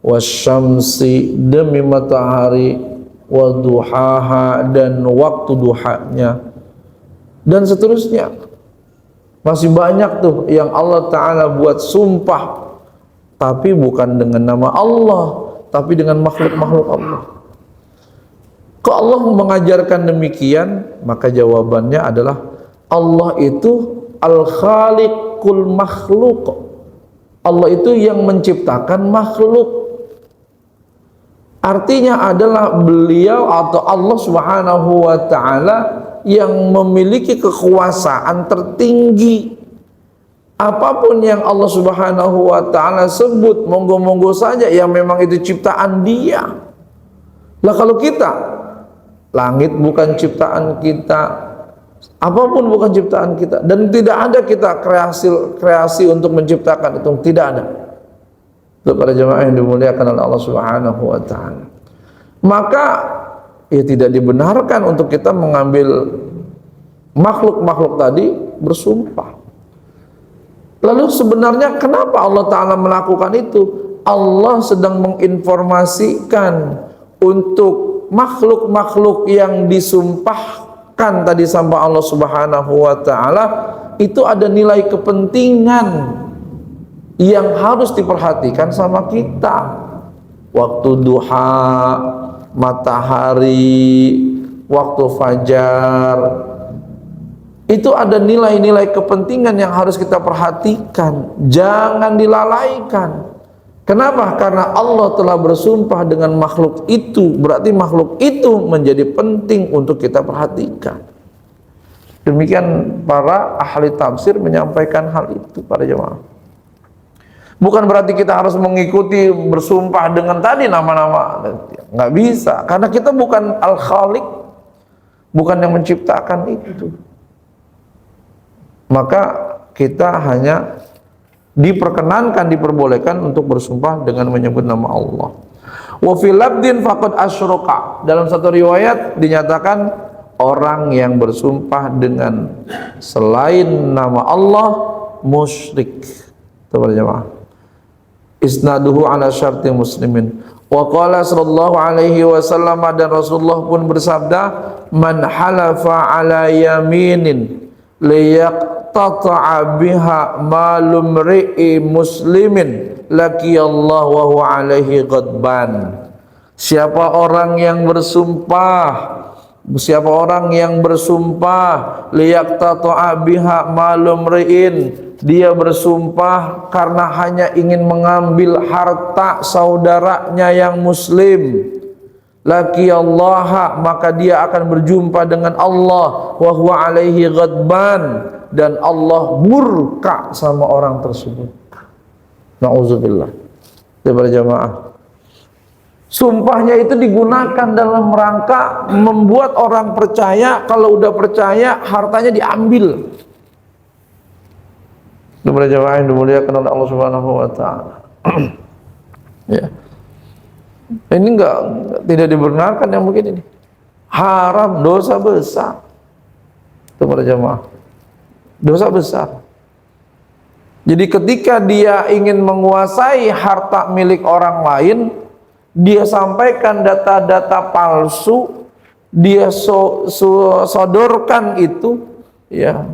wasyamsi, demi matahari, wa duhaha, dan waktu duhanya, dan seterusnya. Masih banyak tuh yang Allah Ta'ala buat sumpah, tapi bukan dengan nama Allah, tapi dengan makhluk-makhluk Allah. Kalau Allah mengajarkan demikian, maka jawabannya adalah Allah itu al-khaliqul makhluk. Allah itu yang menciptakan makhluk. Artinya adalah beliau atau Allah Subhanahu wa ta'ala yang memiliki kekuasaan tertinggi. Apapun yang Allah Subhanahu wa ta'ala sebut, monggo-monggo saja, yang memang itu ciptaan Dia. Lah kalau kita, langit bukan ciptaan kita, Apapun bukan ciptaan kita, dan tidak ada kita kreasi untuk menciptakan itu, tidak ada. Itu para jemaah yang dimuliakan oleh Allah Subhanahu wa taala. Maka ya tidak dibenarkan untuk kita mengambil makhluk-makhluk tadi bersumpah. Lalu sebenarnya kenapa Allah Ta'ala melakukan itu? Allah sedang menginformasikan untuk makhluk-makhluk yang disumpahkan tadi sama Allah Subhanahu wa Ta'ala, itu ada nilai kepentingan yang harus diperhatikan sama kita. Waktu duha, matahari, waktu fajar, itu ada nilai-nilai kepentingan yang harus kita perhatikan, jangan dilalaikan. Kenapa? Karena Allah telah bersumpah dengan makhluk itu, berarti makhluk itu menjadi penting untuk kita perhatikan. Demikian para ahli tafsir menyampaikan hal itu para jemaah. Bukan berarti kita harus mengikuti bersumpah dengan tadi nama-nama, nggak bisa, karena kita bukan al-khaliq, bukan yang menciptakan itu. Maka kita hanya diperkenankan, diperbolehkan untuk bersumpah dengan menyebut nama Allah. Wa fil labdin faqad asyraqa. Dalam satu riwayat dinyatakan orang yang bersumpah dengan selain nama Allah musyrik. Itu para jemaah. Isnaduhu ala syarti muslimin. Wa qala sallallahu alaihi wasallam, dan Rasulullah pun bersabda, man halafa ala yaminin liyaqtata'a biha malum ri'i muslimin laqiyallahu wa huwa alaihi ghadban. Siapa orang yang bersumpah liyaqtata'a biha malum ri'in, dia bersumpah karena hanya ingin mengambil harta saudaranya yang muslim, laqiyallaha, maka dia akan berjumpa dengan Allah, wa huwa alaihi ghadban, dan Allah murka sama orang tersebut. Nauzubillah. Para jamaah, sumpahnya itu digunakan dalam rangka membuat orang percaya, kalau udah percaya hartanya diambil. Para jamaah yang dimuliakan oleh Allah Subhanahu wa taala. Ya. Ini tidak dibenarkan yang begini ini. Haram, dosa besar. Itu para jamaah, dosa besar. Jadi ketika dia ingin menguasai harta milik orang lain, dia sampaikan data-data palsu, dia sodorkan itu, ya.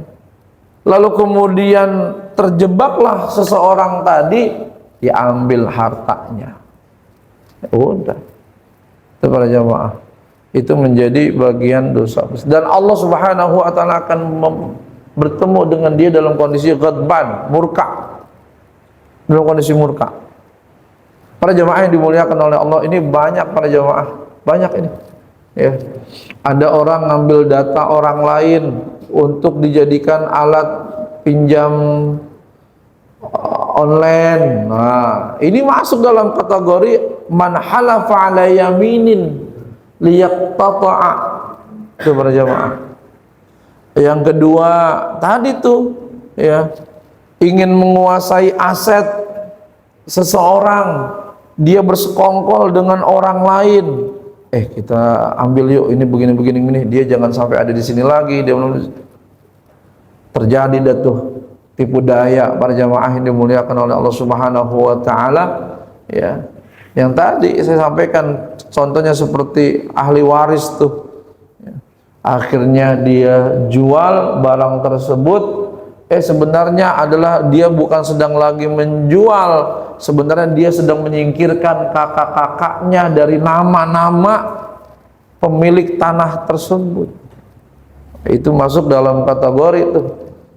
Lalu kemudian terjebaklah seseorang tadi, diambil hartanya. Udah, itu para jamaah, itu menjadi bagian dosa. Dan Allah Subhanahu wa taala akan bertemu dengan dia dalam kondisi ghadban, murka. Dalam kondisi murka. Para jamaah yang dimuliakan oleh Allah, ini banyak para jamaah, banyak ini. Ya. Ada orang ngambil data orang lain untuk dijadikan alat pinjam online. Nah, ini masuk dalam kategori man halafa ala yaminin liyaqtata'a. Itu para jamaah. Yang kedua tadi tuh, ya, ingin menguasai aset seseorang, dia bersekongkol dengan orang lain. Kita ambil yuk, ini begini, dia jangan sampai ada di sini lagi. Dia terjadi dah tuh tipu daya para jamaah yang dimuliakan oleh Allah Subhanahu wa taala, ya. Yang tadi saya sampaikan contohnya seperti ahli waris tuh, ya. Akhirnya dia jual barang tersebut, sebenarnya adalah dia bukan sedang lagi menjual, sebenarnya dia sedang menyingkirkan kakak-kakaknya dari nama-nama pemilik tanah tersebut. Itu masuk dalam kategori itu,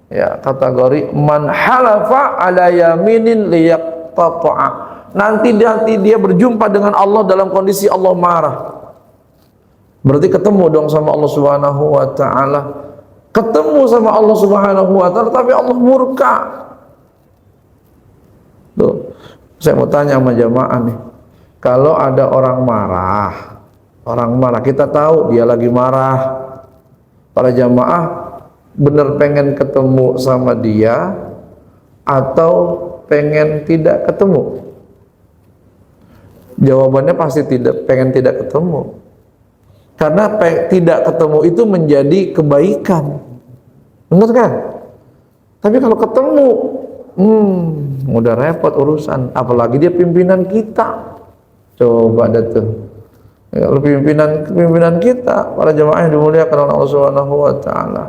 ya, kategori man halafa ala yaminin liyaqtata'a. Nanti dia berjumpa dengan Allah dalam kondisi Allah marah. Berarti ketemu dong sama Allah Subhanahu wa taala. Ketemu sama Allah Subhanahu wa taala, tapi Allah murka. Tuh, saya mau tanya sama jamaah nih. Kalau ada orang marah, kita tahu dia lagi marah. Para jamaah, bener pengen ketemu sama dia atau pengen tidak ketemu? Jawabannya pasti pengen tidak ketemu. Karena tidak ketemu itu menjadi kebaikan, bener kan? Tapi kalau ketemu, udah repot urusan. Apalagi dia pimpinan kita. Coba deh tuh. Ya, pimpinan kita, para jemaah yang dimuliakan oleh Allah Subhanahu wa taala.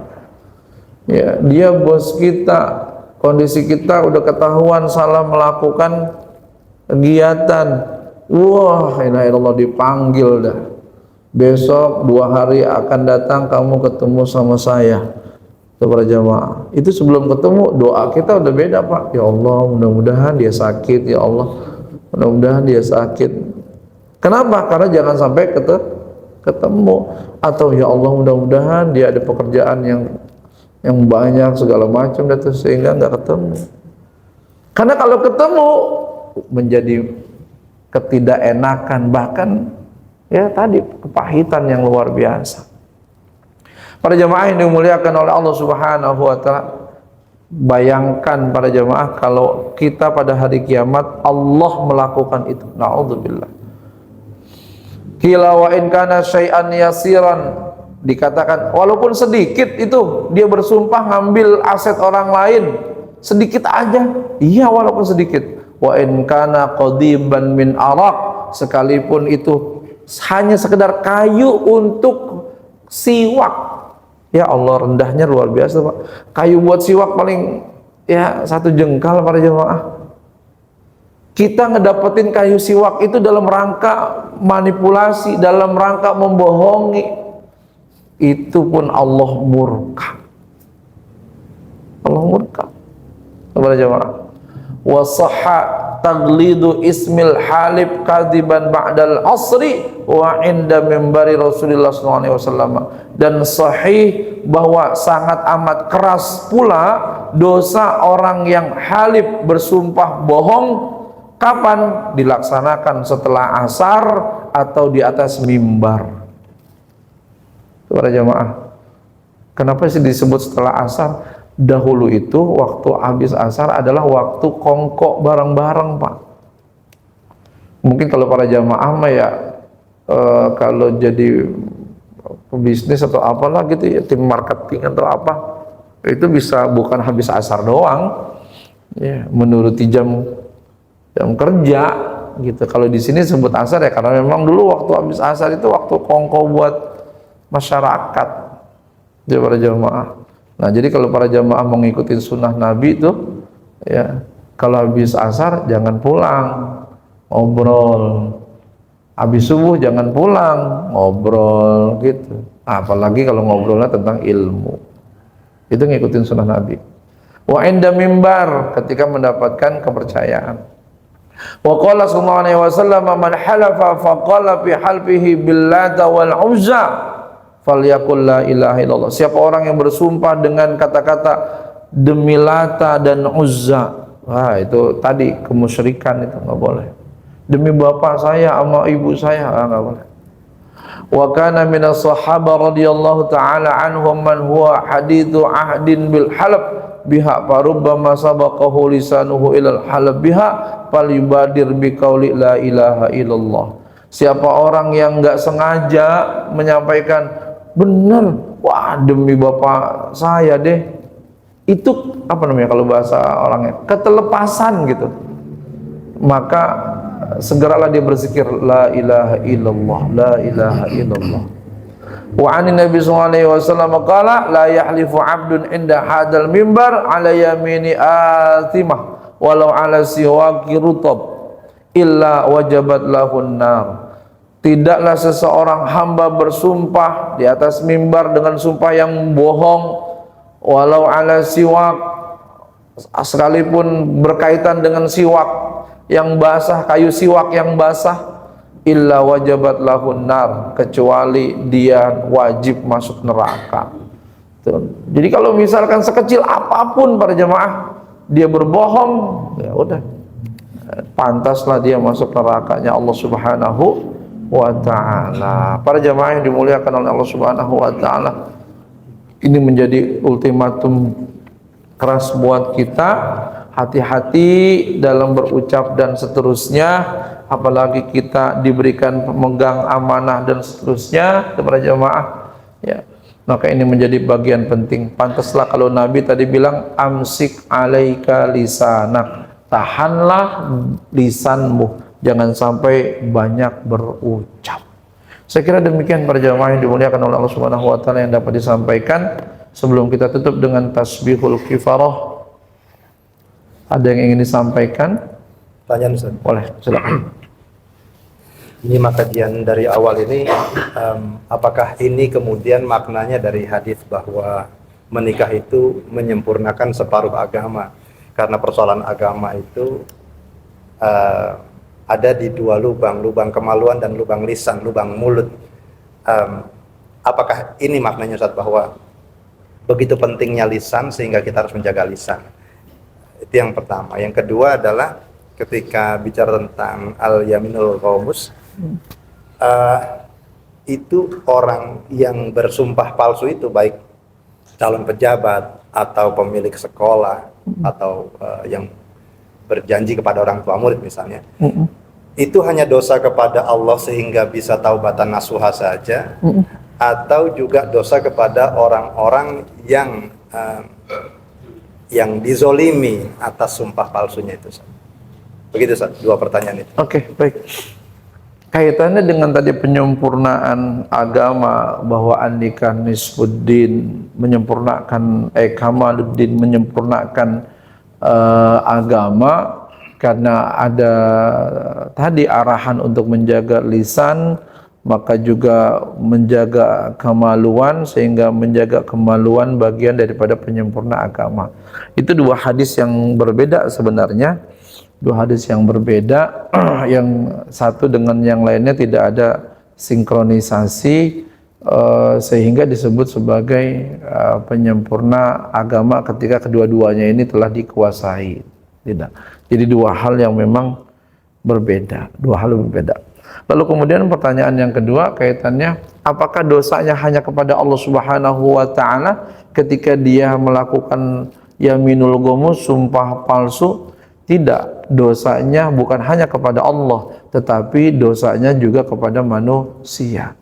Ya, dia bos kita. Kondisi kita udah ketahuan salah melakukan kegiatan. Wah, la ilaha illallah, dipanggil dah. Besok 2 hari akan datang kamu ketemu sama saya. Para jamaah, itu sebelum ketemu doa kita udah beda, Pak. Ya Allah, mudah-mudahan dia sakit, ya Allah, mudah-mudahan dia sakit. Kenapa? Karena jangan sampai ketemu. Atau ya Allah, mudah-mudahan dia ada pekerjaan yang banyak segala macam, sehingga nggak ketemu. Karena kalau ketemu menjadi ketidakenakan, bahkan ya tadi kepahitan yang luar biasa. Para jemaah yang dimuliakan oleh Allah Subhanahu wa taala, bayangkan para jemaah kalau kita pada hari kiamat Allah melakukan itu. Na'udzubillah. Qila wa in kana syai'an yasiran, dikatakan walaupun sedikit itu, dia bersumpah ngambil aset orang lain sedikit aja. Iya, walaupun sedikit. Wa in kana qadiban min araq, sekalipun itu hanya sekedar kayu untuk siwak. Ya Allah, rendahnya luar biasa, Pak. Kayu buat siwak paling ya 1 jengkal para jemaah. Kita ngedapetin kayu siwak itu dalam rangka manipulasi, dalam rangka membohongi. Itu pun Allah murka. Allah murka. Para jemaah. Wa sahha taglidu ismil halib kadiban ba'dal asri wa inda mimbari Rasulullah SAW. Dan sahih bahwa sangat amat keras pula dosa orang yang halif bersumpah bohong. Kapan? Dilaksanakan setelah asar atau di atas mimbar. Para jamaah, kenapa sih disebut setelah asar? Dahulu itu waktu habis asar adalah waktu kongkok bareng-bareng, Pak. Mungkin kalau para jamaah mah ya kalau jadi pebisnis atau apalah gitu ya, tim marketing atau apa, itu bisa bukan habis asar doang ya, menuruti jam kerja gitu. Kalau di sini sebut asar ya karena memang dulu waktu habis asar itu waktu kongko buat masyarakat ya para jamaah. Nah, jadi kalau para jamaah mau ngikutin sunnah Nabi itu ya, kalau habis asar jangan pulang, ngobrol. Habis subuh jangan pulang, ngobrol gitu. Apalagi kalau ngobrolnya tentang ilmu. Itu ngikutin sunnah Nabi. Wa inda mimbar, ketika mendapatkan kepercayaan. Wa qala sallallahu alaihi wasallam, man halafa faqala fi halfihi billata wal uzza falyaqul la ilaha illallah. Siapa orang yang bersumpah dengan kata-kata demi Lata dan Uzza, wah itu tadi kemusyrikan, itu nggak boleh. Demi bapak saya sama ibu saya, nggak boleh. Wa kana minas sahaba radhiyallahu ta'ala anhum man huwa hadithu ahdin bil halab biha farubbama sabaqahu lisanuhu ilal halab biha falyubadir biqauli la ilaha illallah. Siapa orang yang nggak sengaja menyampaikan benar, wah demi bapak saya deh, itu apa namanya kalau bahasa orangnya, ketelepasan gitu, maka segeralah dia berzikir la ilaha illallah, la ilaha illallah. Wa anin Nabi sallallahu alaihi wasallam qala la yahlifu 'abdun inda hadal mimbar ala yamini athimah walau ala siwaki rutab illa wajabat lahun nar. Tidaklah seseorang hamba bersumpah di atas mimbar dengan sumpah yang bohong, walau ala siwak, sekalipun berkaitan dengan siwak yang basah, kayu siwak yang basah, illa wajabat lahun nar, kecuali dia wajib masuk neraka. Tuh. Jadi kalau misalkan sekecil apapun para jemaah dia berbohong, ya udah, pantaslah dia masuk nerakanya Allah Subhanahu wa ta'ala. Para jemaah yang dimuliakan oleh Allah Subhanahu wa ta'ala, Ini menjadi ultimatum keras buat kita, hati-hati dalam berucap dan seterusnya, apalagi kita diberikan pemegang amanah dan seterusnya kepada jamaah, ya. Maka ini menjadi bagian penting. Pantaslah kalau Nabi tadi bilang amsik alaika lisanak, tahanlah lisanmu, jangan sampai banyak berucap. Saya kira demikian para jamaah yang dimuliakan oleh Allah Subhanahu wa taala yang dapat disampaikan. Sebelum kita tutup dengan tasbihul kifarah, ada yang ingin disampaikan? Pertanyaan Ustaz. Boleh, silakan. Ini kajian dari awal ini, apakah ini kemudian maknanya dari hadis bahwa menikah itu menyempurnakan separuh agama? Karena persoalan agama itu ada di dua lubang, lubang kemaluan dan lubang lisan, lubang mulut. Apakah ini maknanya Ustaz, bahwa begitu pentingnya lisan sehingga kita harus menjaga lisan? Itu yang pertama. Yang kedua adalah ketika bicara tentang al-yaminul ghamus, itu orang yang bersumpah palsu itu, baik calon pejabat atau pemilik sekolah atau yang berjanji kepada orang tua murid misalnya, itu hanya dosa kepada Allah sehingga bisa taubatan nasuha saja, atau juga dosa kepada orang-orang yang dizolimi atas sumpah palsunya itu. Begitu Ustaz, dua pertanyaan itu. Oke, baik. Kaitannya dengan tadi penyempurnaan agama, bahwa an-nikah nisfuddin, menyempurnakan kamaluddin, menyempurnakan agama, karena ada tadi arahan untuk menjaga lisan, maka juga menjaga kemaluan, sehingga menjaga kemaluan bagian daripada penyempurna agama. Itu dua hadis yang berbeda sebenarnya, dua hadis yang berbeda, yang satu dengan yang lainnya tidak ada sinkronisasi, sehingga disebut sebagai penyempurna agama ketika kedua-duanya ini telah dikuasai. Tidak. Jadi dua hal yang memang berbeda, dua hal berbeda. Lalu kemudian pertanyaan yang kedua kaitannya, apakah dosanya hanya kepada Allah Subhanahu wa taala ketika dia melakukan yaminul ghamus, sumpah palsu? Tidak, dosanya bukan hanya kepada Allah, tetapi dosanya juga kepada manusia.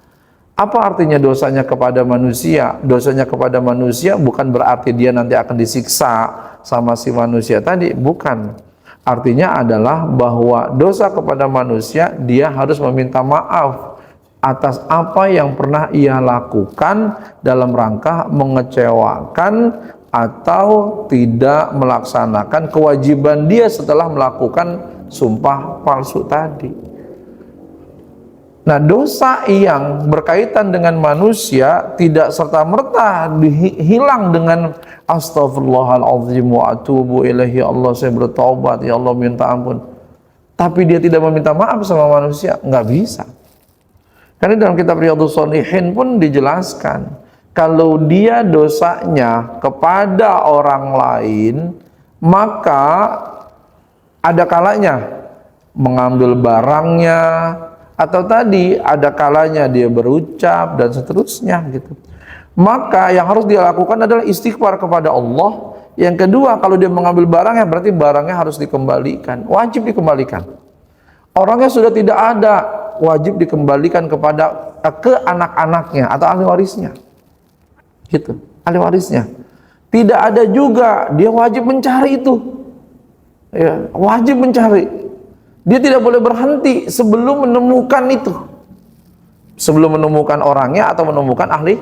Apa artinya dosanya kepada manusia? Dosanya kepada manusia bukan berarti dia nanti akan disiksa sama si manusia tadi, bukan. Artinya adalah bahwa dosa kepada manusia, dia harus meminta maaf atas apa yang pernah ia lakukan dalam rangka mengecewakan atau tidak melaksanakan kewajiban dia setelah melakukan sumpah palsu tadi. Nah, dosa yang berkaitan dengan manusia tidak serta-merta hilang dengan astaghfirullahaladzim wa atubu ilaihi, Allah saya bertaubat, ya Allah minta ampun. Tapi dia tidak meminta maaf sama manusia, nggak bisa. Karena dalam kitab Riyadhus Shalihin pun dijelaskan, kalau dia dosanya kepada orang lain, maka ada kalanya mengambil barangnya, atau tadi ada kalanya dia berucap dan seterusnya gitu. Maka yang harus dia lakukan adalah istighfar kepada Allah. Yang kedua, kalau dia mengambil barangnya, berarti barangnya harus dikembalikan, wajib dikembalikan. Orangnya sudah tidak ada, wajib dikembalikan kepada ke anak-anaknya atau ahli warisnya. Gitu, ahli warisnya. Tidak ada juga, dia wajib mencari itu. Ya, wajib mencari. Dia tidak boleh berhenti sebelum menemukan itu, sebelum menemukan orangnya atau menemukan ahli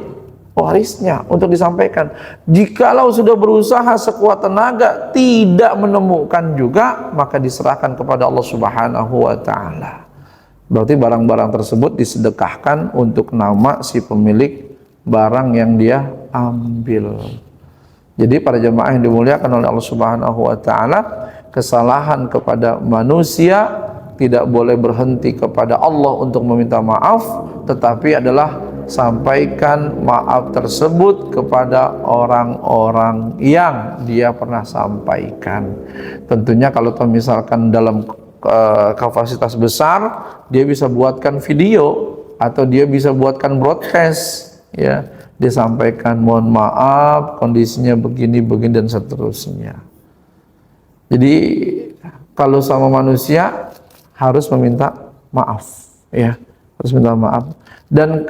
warisnya untuk disampaikan. Jikalau sudah berusaha sekuat tenaga tidak menemukan juga, maka diserahkan kepada Allah Subhanahu wa taala. Berarti barang-barang tersebut disedekahkan untuk nama si pemilik barang yang dia ambil. Jadi para jemaah yang dimuliakan oleh Allah Subhanahu wa taala, kesalahan kepada manusia tidak boleh berhenti kepada Allah untuk meminta maaf, tetapi adalah sampaikan maaf tersebut kepada orang-orang yang dia pernah sampaikan. Tentunya kalau misalkan dalam kapasitas besar, dia bisa buatkan video atau dia bisa buatkan broadcast, ya. dia sampaikan mohon maaf, kondisinya begini dan seterusnya. Jadi kalau sama manusia harus meminta maaf, ya, harus minta maaf. Dan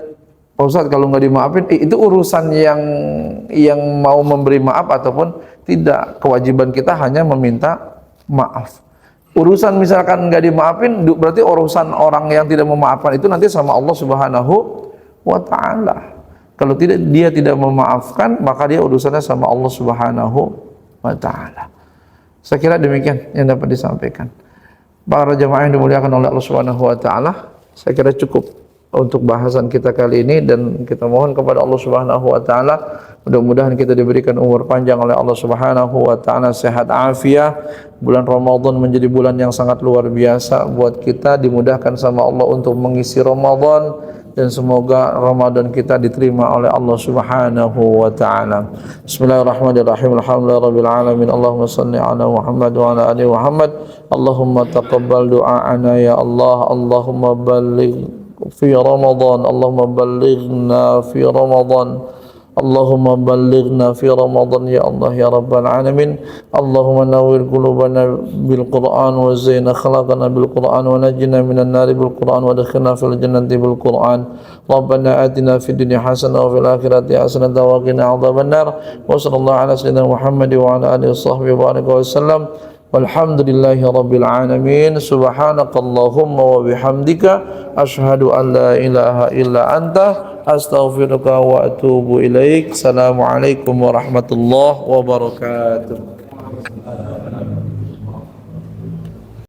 Pak Ustadz, kalau nggak dimaafin, itu urusan yang mau memberi maaf ataupun tidak. Kewajiban kita hanya meminta maaf. Urusan misalkan nggak dimaafin, berarti urusan orang yang tidak memaafkan itu nanti sama Allah Subhanahu wa Ta'ala. Kalau dia tidak memaafkan, maka dia urusannya sama Allah Subhanahu wa Ta'ala. Saya kira demikian yang dapat disampaikan. Para jemaah yang dimuliakan oleh Allah Subhanahu wa Ta'ala, saya kira cukup untuk bahasan kita kali ini, dan kita mohon kepada Allah Subhanahu wa Ta'ala mudah-mudahan kita diberikan umur panjang oleh Allah Subhanahu wa Ta'ala, sehat afiat. Bulan Ramadan menjadi bulan yang sangat luar biasa buat kita, dimudahkan sama Allah untuk mengisi Ramadan, dan semoga Ramadan kita diterima oleh Allah Subhanahu wa Ta'ala. Bismillahirrahmanirrahim. Alhamdulillahirabbil alamin. Allahumma shalli ala Muhammad wa ala ali Muhammad. Allahumma taqabbal du'aana ya Allah. Allahumma balligh fi Ramadan. Allahumma ballighna fi Ramadan. Allahumma ballighna fi Ramadan ya Allah ya Rabbal alamin. Allahumma nawwir qulubana bil Qur'an wa zayyina akhlaqana bil Qur'an wa najjina minan nari bil Qur'an wa adkhilna fil jannati bil Qur'an. Rabbana atina fid dunya hasanah wa fil akhirati hasanah wa qina adzaban nar. Wa sallallahu ala sayyidina Muhammad wa ala alihi washabbihi wa baraka wa sallam. Walhamdulillahi rabbil alamin. Subhanakallahumma wa bihamdika asyhadu an la ilaha illa anta astaghfiruka wa atubu ilaik. Assalamualaikum warahmatullahi wabarakatuh.